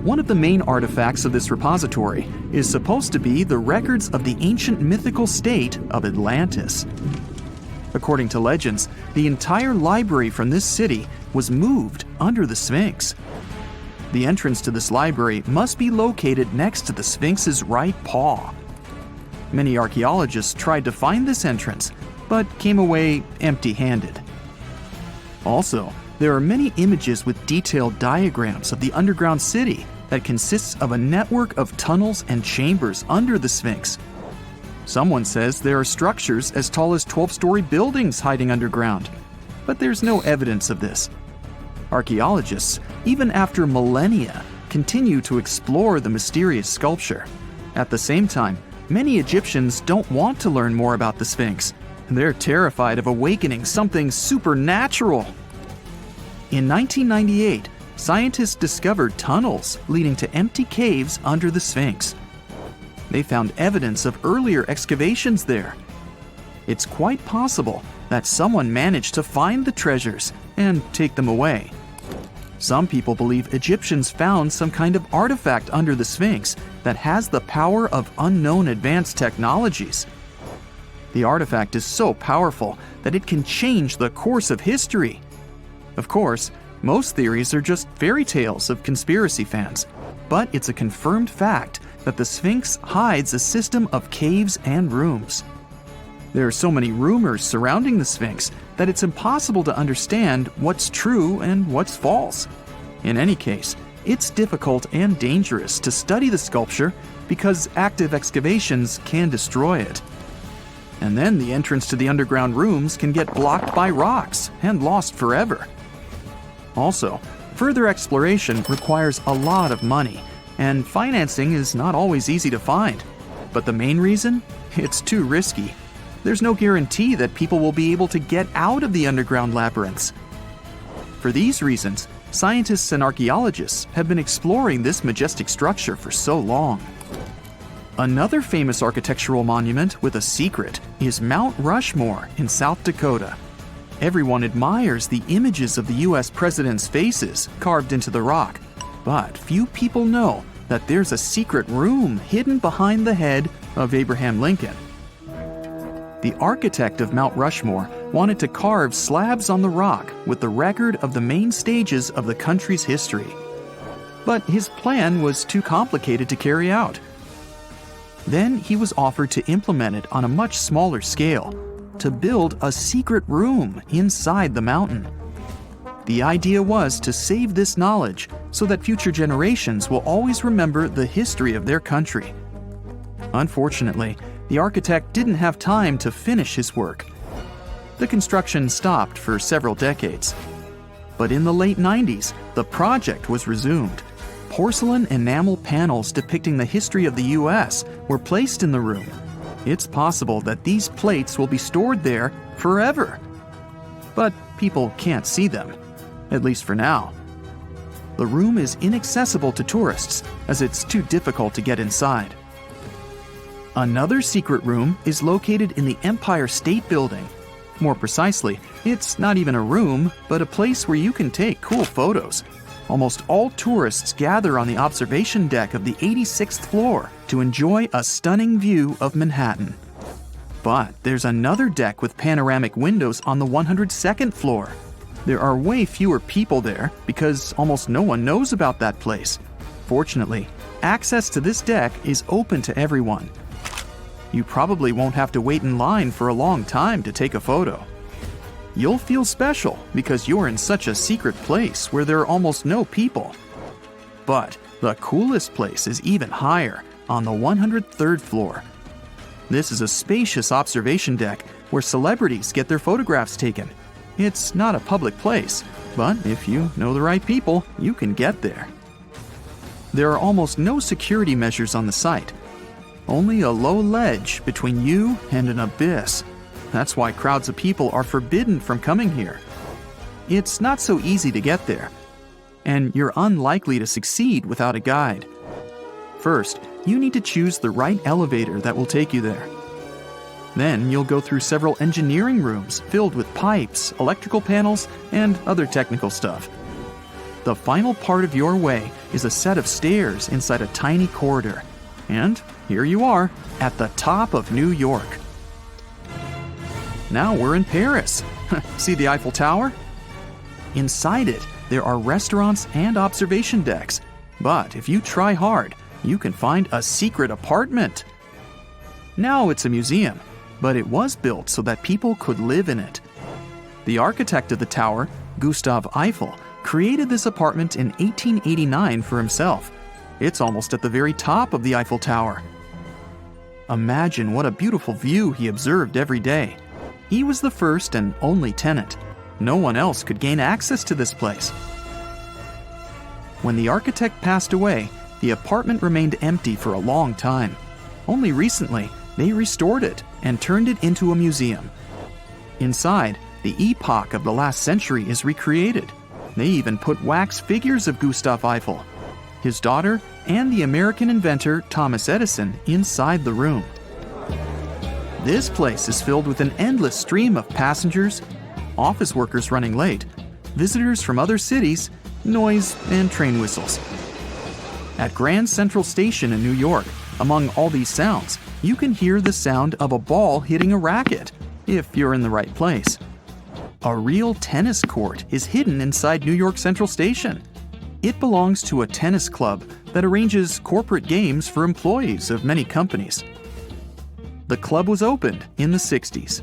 One of the main artifacts of this repository is supposed to be the records of the ancient mythical state of Atlantis. According to legends, the entire library from this city was moved under the Sphinx. The entrance to this library must be located next to the Sphinx's right paw. Many archaeologists tried to find this entrance, but came away empty-handed. Also, there are many images with detailed diagrams of the underground city that consists of a network of tunnels and chambers under the Sphinx. Someone says there are structures as tall as 12-story buildings hiding underground, but there's no evidence of this. Archaeologists, even after millennia, continue to explore the mysterious sculpture. At the same time, many Egyptians don't want to learn more about the Sphinx. They're terrified of awakening something supernatural. In 1998, scientists discovered tunnels leading to empty caves under the Sphinx. They found evidence of earlier excavations there. It's quite possible that someone managed to find the treasures and take them away. Some people believe Egyptians found some kind of artifact under the Sphinx that has the power of unknown advanced technologies. The artifact is so powerful that it can change the course of history. Of course, most theories are just fairy tales of conspiracy fans, but it's a confirmed fact that the Sphinx hides a system of caves and rooms. There are so many rumors surrounding the Sphinx that it's impossible to understand what's true and what's false. In any case, it's difficult and dangerous to study the sculpture because active excavations can destroy it. And then the entrance to the underground rooms can get blocked by rocks and lost forever. Also, further exploration requires a lot of money, and financing is not always easy to find. But the main reason? It's too risky. There's no guarantee that people will be able to get out of the underground labyrinths. For these reasons, scientists and archaeologists have been exploring this majestic structure for so long. Another famous architectural monument with a secret is Mount Rushmore in South Dakota. Everyone admires the images of the US presidents' faces carved into the rock, but few people know that there's a secret room hidden behind the head of Abraham Lincoln. The architect of Mount Rushmore wanted to carve slabs on the rock with the record of the main stages of the country's history. But his plan was too complicated to carry out. Then he was offered to implement it on a much smaller scale, to build a secret room inside the mountain. The idea was to save this knowledge so that future generations will always remember the history of their country. Unfortunately, the architect didn't have time to finish his work. The construction stopped for several decades. But in the late 90s, the project was resumed. Porcelain enamel panels depicting the history of the US were placed in the room. It's possible that these plates will be stored there forever. But people can't see them, at least for now. The room is inaccessible to tourists as it's too difficult to get inside. Another secret room is located in the Empire State Building. More precisely, it's not even a room, but a place where you can take cool photos. Almost all tourists gather on the observation deck of the 86th floor to enjoy a stunning view of Manhattan. But there's another deck with panoramic windows on the 102nd floor. There are way fewer people there because almost no one knows about that place. Fortunately, access to this deck is open to everyone. You probably won't have to wait in line for a long time to take a photo. You'll feel special because you're in such a secret place where there are almost no people. But the coolest place is even higher, on the 103rd floor. This is a spacious observation deck where celebrities get their photographs taken. It's not a public place, but if you know the right people, you can get there. There are almost no security measures on the site. Only a low ledge between you and an abyss. That's why crowds of people are forbidden from coming here. It's not so easy to get there, and you're unlikely to succeed without a guide. First, you need to choose the right elevator that will take you there. Then you'll go through several engineering rooms filled with pipes, electrical panels, and other technical stuff. The final part of your way is a set of stairs inside a tiny corridor. And here you are, at the top of New York. Now we're in Paris. See the Eiffel Tower? Inside it, there are restaurants and observation decks. But if you try hard, you can find a secret apartment. Now it's a museum, but it was built so that people could live in it. The architect of the tower, Gustav Eiffel, created this apartment in 1889 for himself. It's almost at the very top of the Eiffel Tower. Imagine what a beautiful view he observed every day. He was the first and only tenant. No one else could gain access to this place. When the architect passed away, the apartment remained empty for a long time. Only recently, they restored it and turned it into a museum. Inside, the epoch of the last century is recreated. They even put wax figures of Gustav Eiffel, his daughter, and the American inventor Thomas Edison inside the room. This place is filled with an endless stream of passengers, office workers running late, visitors from other cities, noise, and train whistles. At Grand Central Station in New York, among all these sounds, you can hear the sound of a ball hitting a racket, if you're in the right place. A real tennis court is hidden inside New York Central Station. It belongs to a tennis club that arranges corporate games for employees of many companies. The club was opened in the 60s.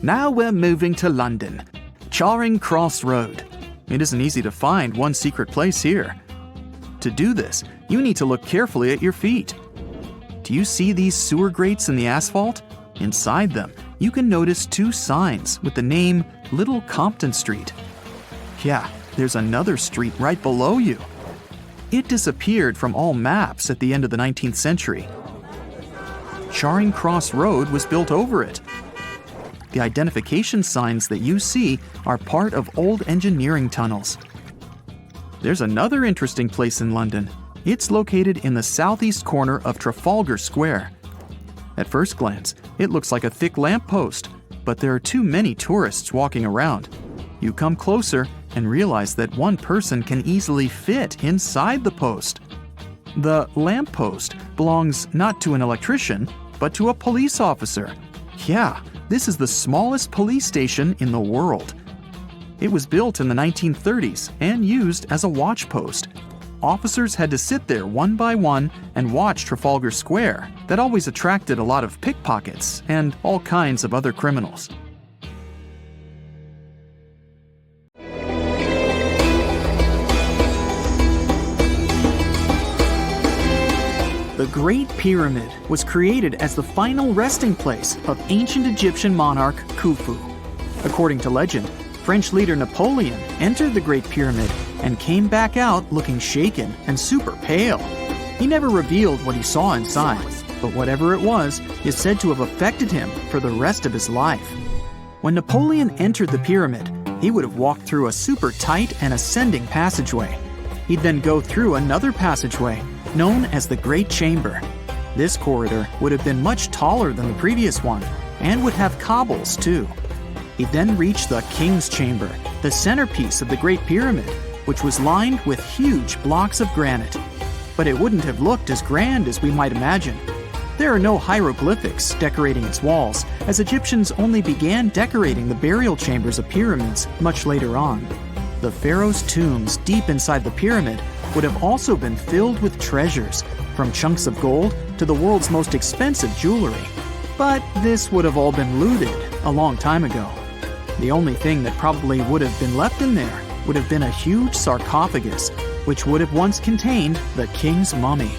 Now we're moving to London, Charing Cross Road. It isn't easy to find one secret place here. To do this, you need to look carefully at your feet. Do you see these sewer grates in the asphalt? Inside them, you can notice two signs with the name Little Compton Street. Yeah, there's another street right below you. It disappeared from all maps at the end of the 19th century. Charing Cross Road was built over it. The identification signs that you see are part of old engineering tunnels. There's another interesting place in London. It's located in the southeast corner of Trafalgar Square. At first glance, it looks like a thick lamppost, but there are too many tourists walking around. You come closer and realize that one person can easily fit inside the post. The lamppost belongs not to an electrician, but to a police officer. Yeah, this is the smallest police station in the world. It was built in the 1930s and used as a watch post. Officers had to sit there one by one and watch Trafalgar Square. That always attracted a lot of pickpockets and all kinds of other criminals. The Great Pyramid was created as the final resting place of ancient Egyptian monarch Khufu. According to legend, French leader Napoleon entered the Great Pyramid and came back out looking shaken and super pale. He never revealed what he saw inside, but whatever it was is said to have affected him for the rest of his life. When Napoleon entered the pyramid, he would have walked through a super tight and ascending passageway. He'd then go through another passageway, known as the Great Chamber. This corridor would have been much taller than the previous one, and would have cobbles too. He'd then reach the King's Chamber, the centerpiece of the Great Pyramid, which was lined with huge blocks of granite. But it wouldn't have looked as grand as we might imagine. There are no hieroglyphics decorating its walls, as Egyptians only began decorating the burial chambers of pyramids much later on. The pharaoh's tombs deep inside the pyramid would have also been filled with treasures, from chunks of gold to the world's most expensive jewelry. But this would have all been looted a long time ago. The only thing that probably would have been left in there would have been a huge sarcophagus, which would have once contained the king's mummy.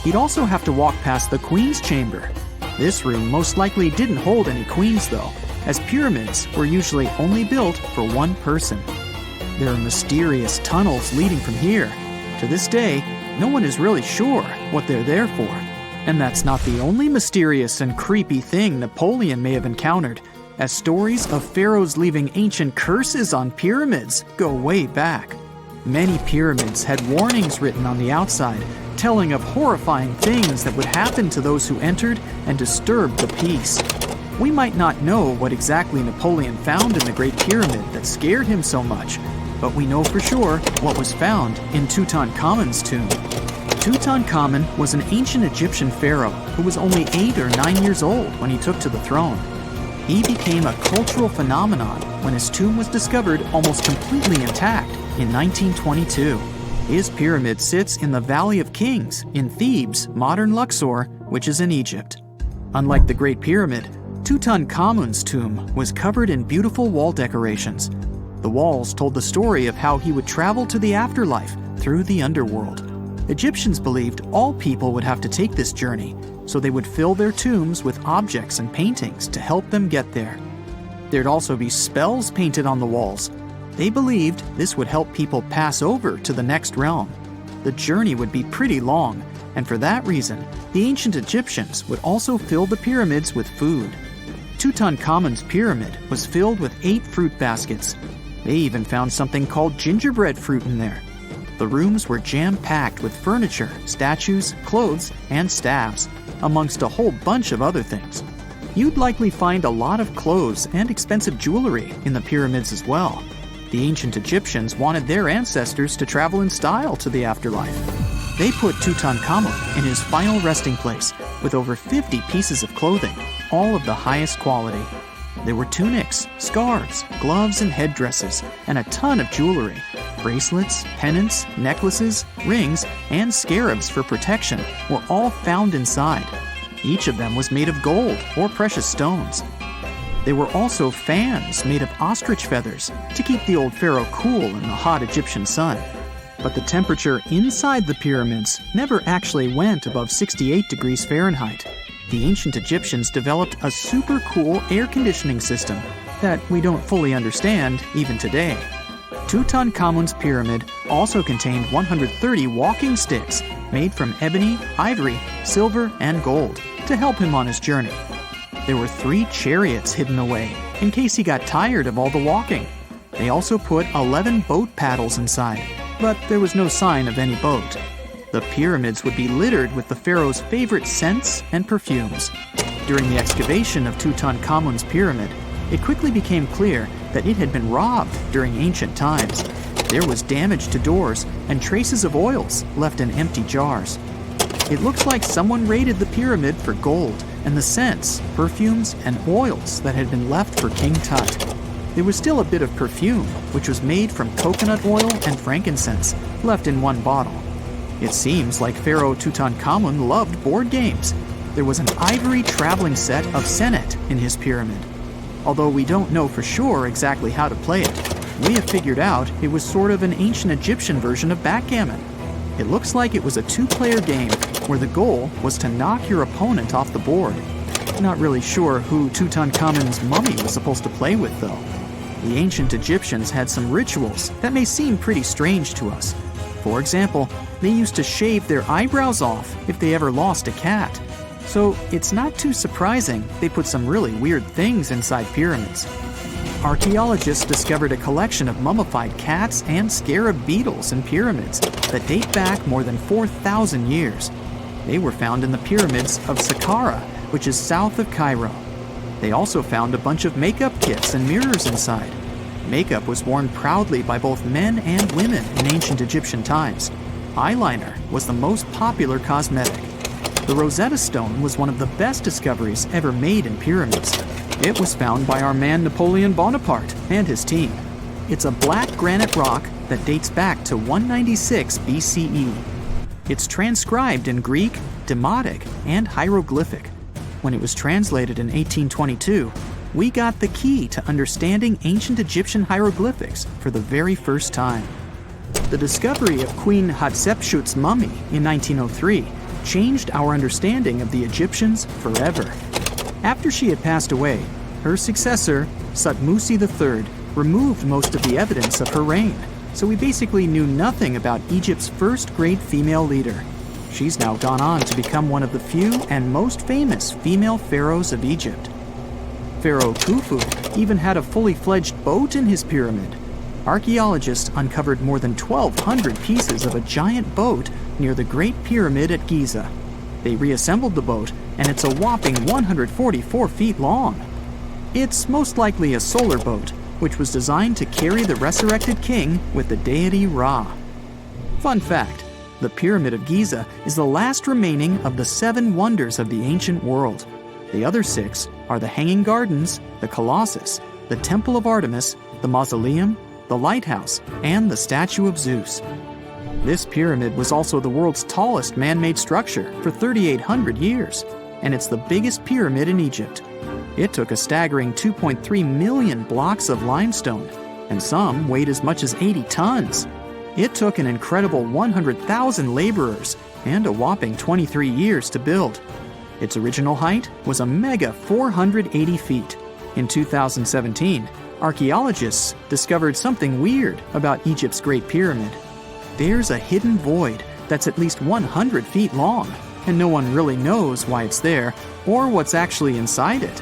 He'd also have to walk past the queen's chamber. This room most likely didn't hold any queens though, as pyramids were usually only built for one person. There are mysterious tunnels leading from here. To this day, no one is really sure what they're there for. And that's not the only mysterious and creepy thing Napoleon may have encountered, as stories of pharaohs leaving ancient curses on pyramids go way back. Many pyramids had warnings written on the outside, telling of horrifying things that would happen to those who entered and disturbed the peace. We might not know what exactly Napoleon found in the Great Pyramid that scared him so much, but we know for sure what was found in Tutankhamun's tomb. Tutankhamun was an ancient Egyptian pharaoh who was only 8 or 9 years old when he took to the throne. He became a cultural phenomenon when his tomb was discovered almost completely intact in 1922. His pyramid sits in the Valley of Kings in Thebes, modern Luxor, which is in Egypt. Unlike the Great Pyramid, Tutankhamun's tomb was covered in beautiful wall decorations. The walls told the story of how he would travel to the afterlife through the underworld. Egyptians believed all people would have to take this journey, so they would fill their tombs with objects and paintings to help them get there. There'd also be spells painted on the walls. They believed this would help people pass over to the next realm. The journey would be pretty long, and for that reason, the ancient Egyptians would also fill the pyramids with food. Tutankhamun's pyramid was filled with 8 fruit baskets. They even found something called gingerbread fruit in there. The rooms were jam-packed with furniture, statues, clothes, and staffs, amongst a whole bunch of other things. You'd likely find a lot of clothes and expensive jewelry in the pyramids as well. The ancient Egyptians wanted their ancestors to travel in style to the afterlife. They put Tutankhamun in his final resting place with over 50 pieces of clothing, all of the highest quality. There were tunics, scarves, gloves, and headdresses, and a ton of jewelry. Bracelets, pendants, necklaces, rings, and scarabs for protection were all found inside. Each of them was made of gold or precious stones. There were also fans made of ostrich feathers to keep the old pharaoh cool in the hot Egyptian sun. But the temperature inside the pyramids never actually went above 68 degrees Fahrenheit. The ancient Egyptians developed a super cool air conditioning system that we don't fully understand even today. Tutankhamun's pyramid also contained 130 walking sticks made from ebony, ivory, silver, and gold to help him on his journey. There were 3 chariots hidden away in case he got tired of all the walking. They also put 11 boat paddles inside, but there was no sign of any boat. The pyramids would be littered with the pharaoh's favorite scents and perfumes. During the excavation of Tutankhamun's pyramid, it quickly became clear that it had been robbed during ancient times. There was damage to doors and traces of oils left in empty jars. It looks like someone raided the pyramid for gold and the scents, perfumes, and oils that had been left for King Tut. There was still a bit of perfume, which was made from coconut oil and frankincense, left in one bottle. It seems like Pharaoh Tutankhamun loved board games. There was an ivory traveling set of Senet in his pyramid. Although we don't know for sure exactly how to play it, we have figured out it was sort of an ancient Egyptian version of backgammon. It looks like it was a two-player game where the goal was to knock your opponent off the board. Not really sure who Tutankhamun's mummy was supposed to play with, though. The ancient Egyptians had some rituals that may seem pretty strange to us. For example, they used to shave their eyebrows off if they ever lost a cat. So it's not too surprising they put some really weird things inside pyramids. Archaeologists discovered a collection of mummified cats and scarab beetles in pyramids that date back more than 4,000 years. They were found in the pyramids of Saqqara, which is south of Cairo. They also found a bunch of makeup kits and mirrors inside. Makeup was worn proudly by both men and women in ancient Egyptian times. Eyeliner was the most popular cosmetic. The Rosetta Stone was one of the best discoveries ever made in pyramids. It was found by our man Napoleon Bonaparte and his team. It's a black granite rock that dates back to 196 BCE. It's transcribed in Greek, Demotic, and hieroglyphic. When it was translated in 1822, we got the key to understanding ancient Egyptian hieroglyphics for the very first time. The discovery of Queen Hatshepsut's mummy in 1903 changed our understanding of the Egyptians forever. After she had passed away, her successor, Thutmose III, removed most of the evidence of her reign, so we basically knew nothing about Egypt's first great female leader. She's now gone on to become one of the few and most famous female pharaohs of Egypt. Pharaoh Khufu even had a fully fledged boat in his pyramid. Archaeologists uncovered more than 1,200 pieces of a giant boat near the Great Pyramid at Giza. They reassembled the boat, and it's a whopping 144 feet long. It's most likely a solar boat, which was designed to carry the resurrected king with the deity Ra. Fun fact, the Pyramid of Giza is the last remaining of the 7 wonders of the ancient world. The other 6 are the Hanging Gardens, the Colossus, the Temple of Artemis, the Mausoleum, the Lighthouse, and the Statue of Zeus. This pyramid was also the world's tallest man-made structure for 3,800 years, and it's the biggest pyramid in Egypt. It took a staggering 2.3 million blocks of limestone, and some weighed as much as 80 tons. It took an incredible 100,000 laborers and a whopping 23 years to build. Its original height was a mega 480 feet. In 2017, archaeologists discovered something weird about Egypt's Great Pyramid. There's a hidden void that's at least 100 feet long, and no one really knows why it's there or what's actually inside it.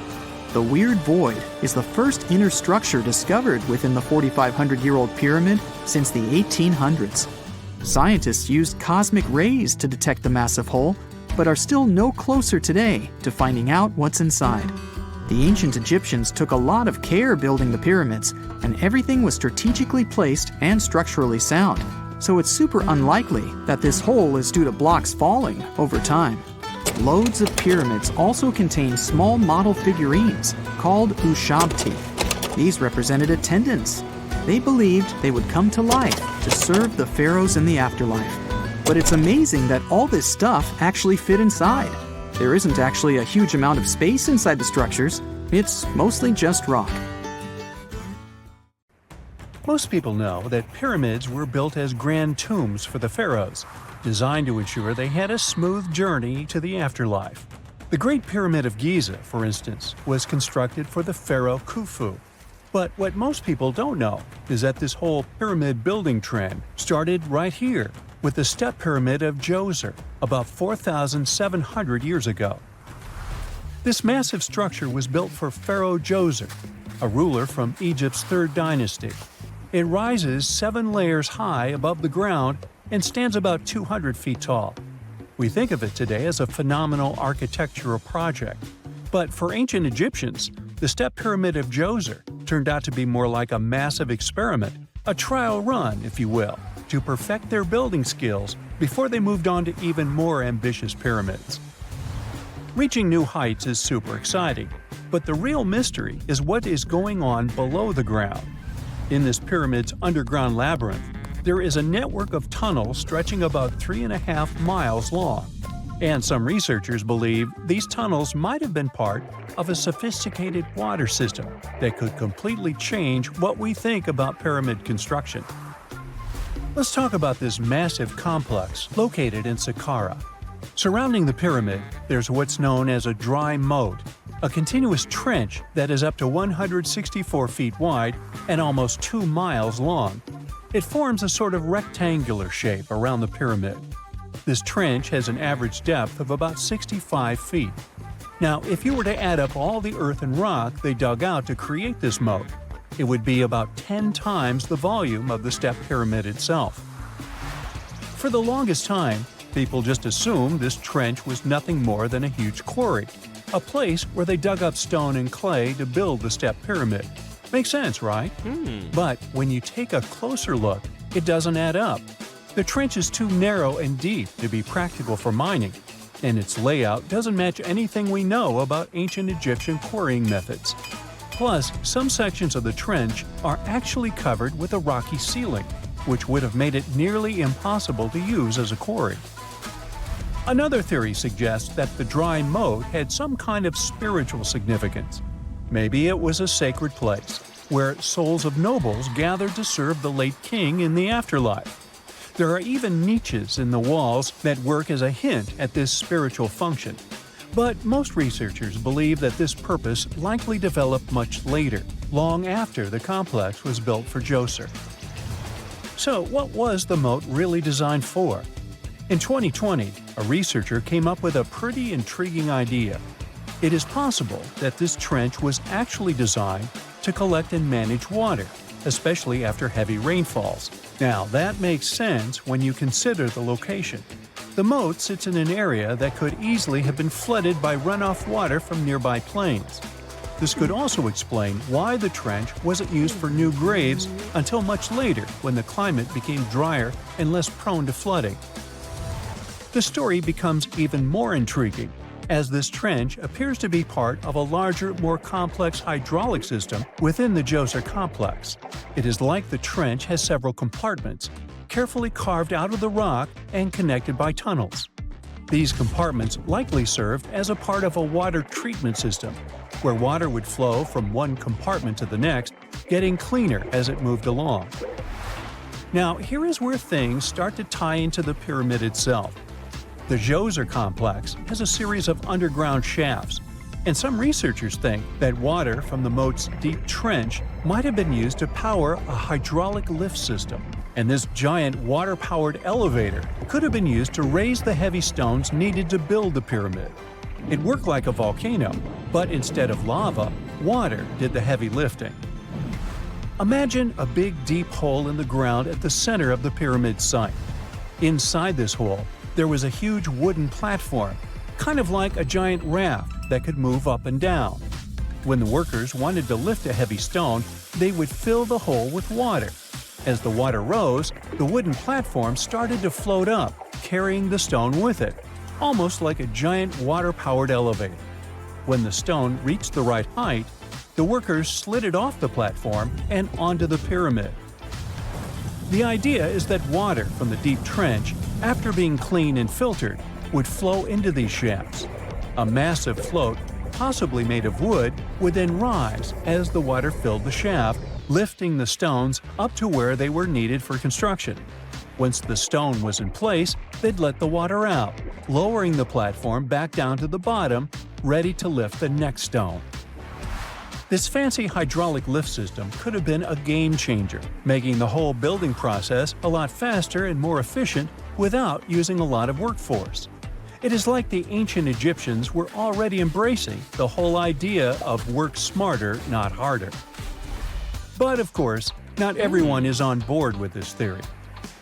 The weird void is the first inner structure discovered within the 4,500-year-old pyramid since the 1800s. Scientists used cosmic rays to detect the massive hole, but are still no closer today to finding out what's inside. The ancient Egyptians took a lot of care building the pyramids, and everything was strategically placed and structurally sound, so it's super unlikely that this hole is due to blocks falling over time. Loads of pyramids also contain small model figurines called ushabti. These represented attendants. They believed they would come to life to serve the pharaohs in the afterlife. But it's amazing that all this stuff actually fit inside. There isn't actually a huge amount of space inside the structures. It's mostly just rock. Most people know that pyramids were built as grand tombs for the pharaohs, designed to ensure they had a smooth journey to the afterlife. The Great Pyramid of Giza, for instance, was constructed for the pharaoh Khufu. But what most people don't know is that this whole pyramid building trend started right here with the step pyramid of Djoser about 4,700 years ago. This massive structure was built for Pharaoh Djoser, a ruler from Egypt's 3rd dynasty. It rises 7 layers high above the ground and stands about 200 feet tall. We think of it today as a phenomenal architectural project, but for ancient Egyptians, the step pyramid of Djoser turned out to be more like a massive experiment, a trial run, if you will, to perfect their building skills before they moved on to even more ambitious pyramids. Reaching new heights is super exciting, but the real mystery is what is going on below the ground. In this pyramid's underground labyrinth, there is a network of tunnels stretching about 3.5 miles long, and some researchers believe these tunnels might have been part of a sophisticated water system that could completely change what we think about pyramid construction. Let's talk about this massive complex located in Saqqara. Surrounding the pyramid, there's what's known as a dry moat, a continuous trench that is up to 164 feet wide and almost 2 miles long. It forms a sort of rectangular shape around the pyramid. This trench has an average depth of about 65 feet. Now, if you were to add up all the earth and rock they dug out to create this moat, it would be about 10 times the volume of the step pyramid itself. For the longest time, people just assumed this trench was nothing more than a huge quarry, a place where they dug up stone and clay to build the step pyramid. Makes sense, right? But when you take a closer look, it doesn't add up. The trench is too narrow and deep to be practical for mining, and its layout doesn't match anything we know about ancient Egyptian quarrying methods. Plus, some sections of the trench are actually covered with a rocky ceiling, which would have made it nearly impossible to use as a quarry. Another theory suggests that the dry moat had some kind of spiritual significance. Maybe it was a sacred place, where souls of nobles gathered to serve the late king in the afterlife. There are even niches in the walls that work as a hint at this spiritual function. But most researchers believe that this purpose likely developed much later, long after the complex was built for Djoser. So what was the moat really designed for? In 2020, a researcher came up with a pretty intriguing idea. It is possible that this trench was actually designed to collect and manage water, especially after heavy rainfalls. Now, that makes sense when you consider the location. The moat sits in an area that could easily have been flooded by runoff water from nearby plains. This could also explain why the trench wasn't used for new graves until much later when the climate became drier and less prone to flooding. The story becomes even more intriguing as this trench appears to be part of a larger, more complex hydraulic system within the Djoser complex. It is like the trench has several compartments, carefully carved out of the rock and connected by tunnels. These compartments likely served as a part of a water treatment system, where water would flow from one compartment to the next, getting cleaner as it moved along. Now, here is where things start to tie into the pyramid itself. The Djoser complex has a series of underground shafts, and some researchers think that water from the moat's deep trench might have been used to power a hydraulic lift system, and this giant water-powered elevator could have been used to raise the heavy stones needed to build the pyramid. It worked like a volcano, but instead of lava, water did the heavy lifting. Imagine a big deep hole in the ground at the center of the pyramid site. Inside this hole, there was a huge wooden platform, kind of like a giant raft that could move up and down. When the workers wanted to lift a heavy stone, they would fill the hole with water. As the water rose, the wooden platform started to float up, carrying the stone with it, almost like a giant water-powered elevator. When the stone reached the right height, the workers slid it off the platform and onto the pyramid. The idea is that water from the deep trench, after being cleaned and filtered, would flow into these shafts. A massive float, possibly made of wood, would then rise as the water filled the shaft, lifting the stones up to where they were needed for construction. Once the stone was in place, they'd let the water out, lowering the platform back down to the bottom, ready to lift the next stone. This fancy hydraulic lift system could have been a game changer, making the whole building process a lot faster and more efficient without using a lot of workforce. It is like the ancient Egyptians were already embracing the whole idea of work smarter, not harder. But of course, not everyone is on board with this theory.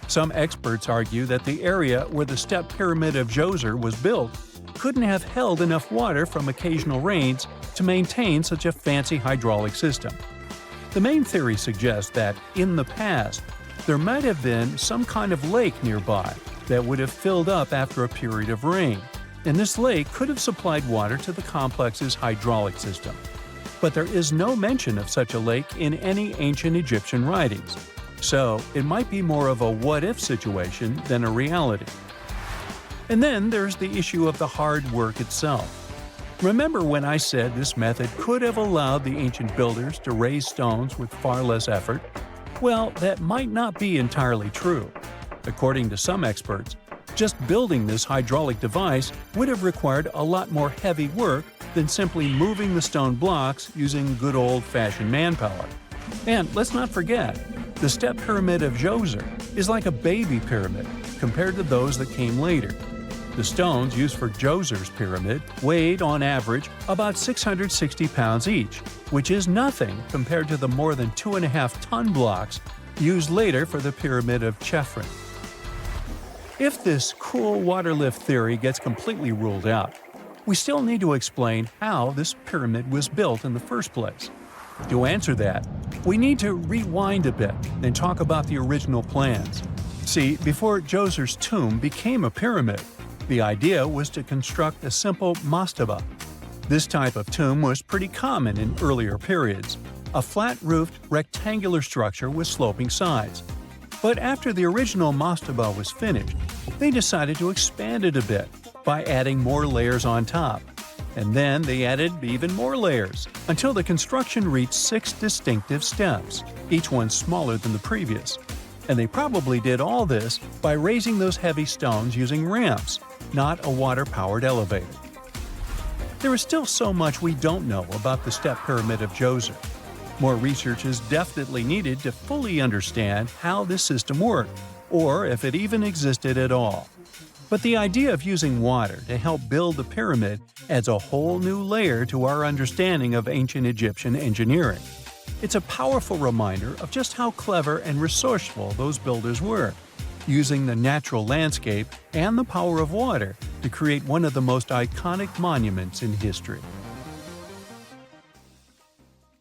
Some experts argue that the area where the step pyramid of Djoser was built couldn't have held enough water from occasional rains to maintain such a fancy hydraulic system. The main theory suggests that, in the past, there might have been some kind of lake nearby that would have filled up after a period of rain, and this lake could have supplied water to the complex's hydraulic system. But there is no mention of such a lake in any ancient Egyptian writings, so it might be more of a what-if situation than a reality. And then there's the issue of the hard work itself. Remember when I said this method could have allowed the ancient builders to raise stones with far less effort? Well, that might not be entirely true. According to some experts, just building this hydraulic device would have required a lot more heavy work than simply moving the stone blocks using good old-fashioned manpower. And let's not forget, the step pyramid of Djoser is like a baby pyramid compared to those that came later. The stones used for Djoser's pyramid weighed, on average, about 660 pounds each, which is nothing compared to the more than 2.5-ton blocks used later for the pyramid of Chephren. If this cool water lift theory gets completely ruled out, we still need to explain how this pyramid was built in the first place. To answer that, we need to rewind a bit and talk about the original plans. See, before Djoser's tomb became a pyramid, the idea was to construct a simple mastaba. This type of tomb was pretty common in earlier periods, a flat-roofed, rectangular structure with sloping sides. But after the original mastaba was finished, they decided to expand it a bit by adding more layers on top. And then they added even more layers, until the construction reached 6 distinctive steps, each one smaller than the previous. And they probably did all this by raising those heavy stones using ramps, not a water-powered elevator. There is still so much we don't know about the step pyramid of Djoser. More research is definitely needed to fully understand how this system worked, or if it even existed at all. But the idea of using water to help build the pyramid adds a whole new layer to our understanding of ancient Egyptian engineering. It's a powerful reminder of just how clever and resourceful those builders were, using the natural landscape and the power of water to create one of the most iconic monuments in history.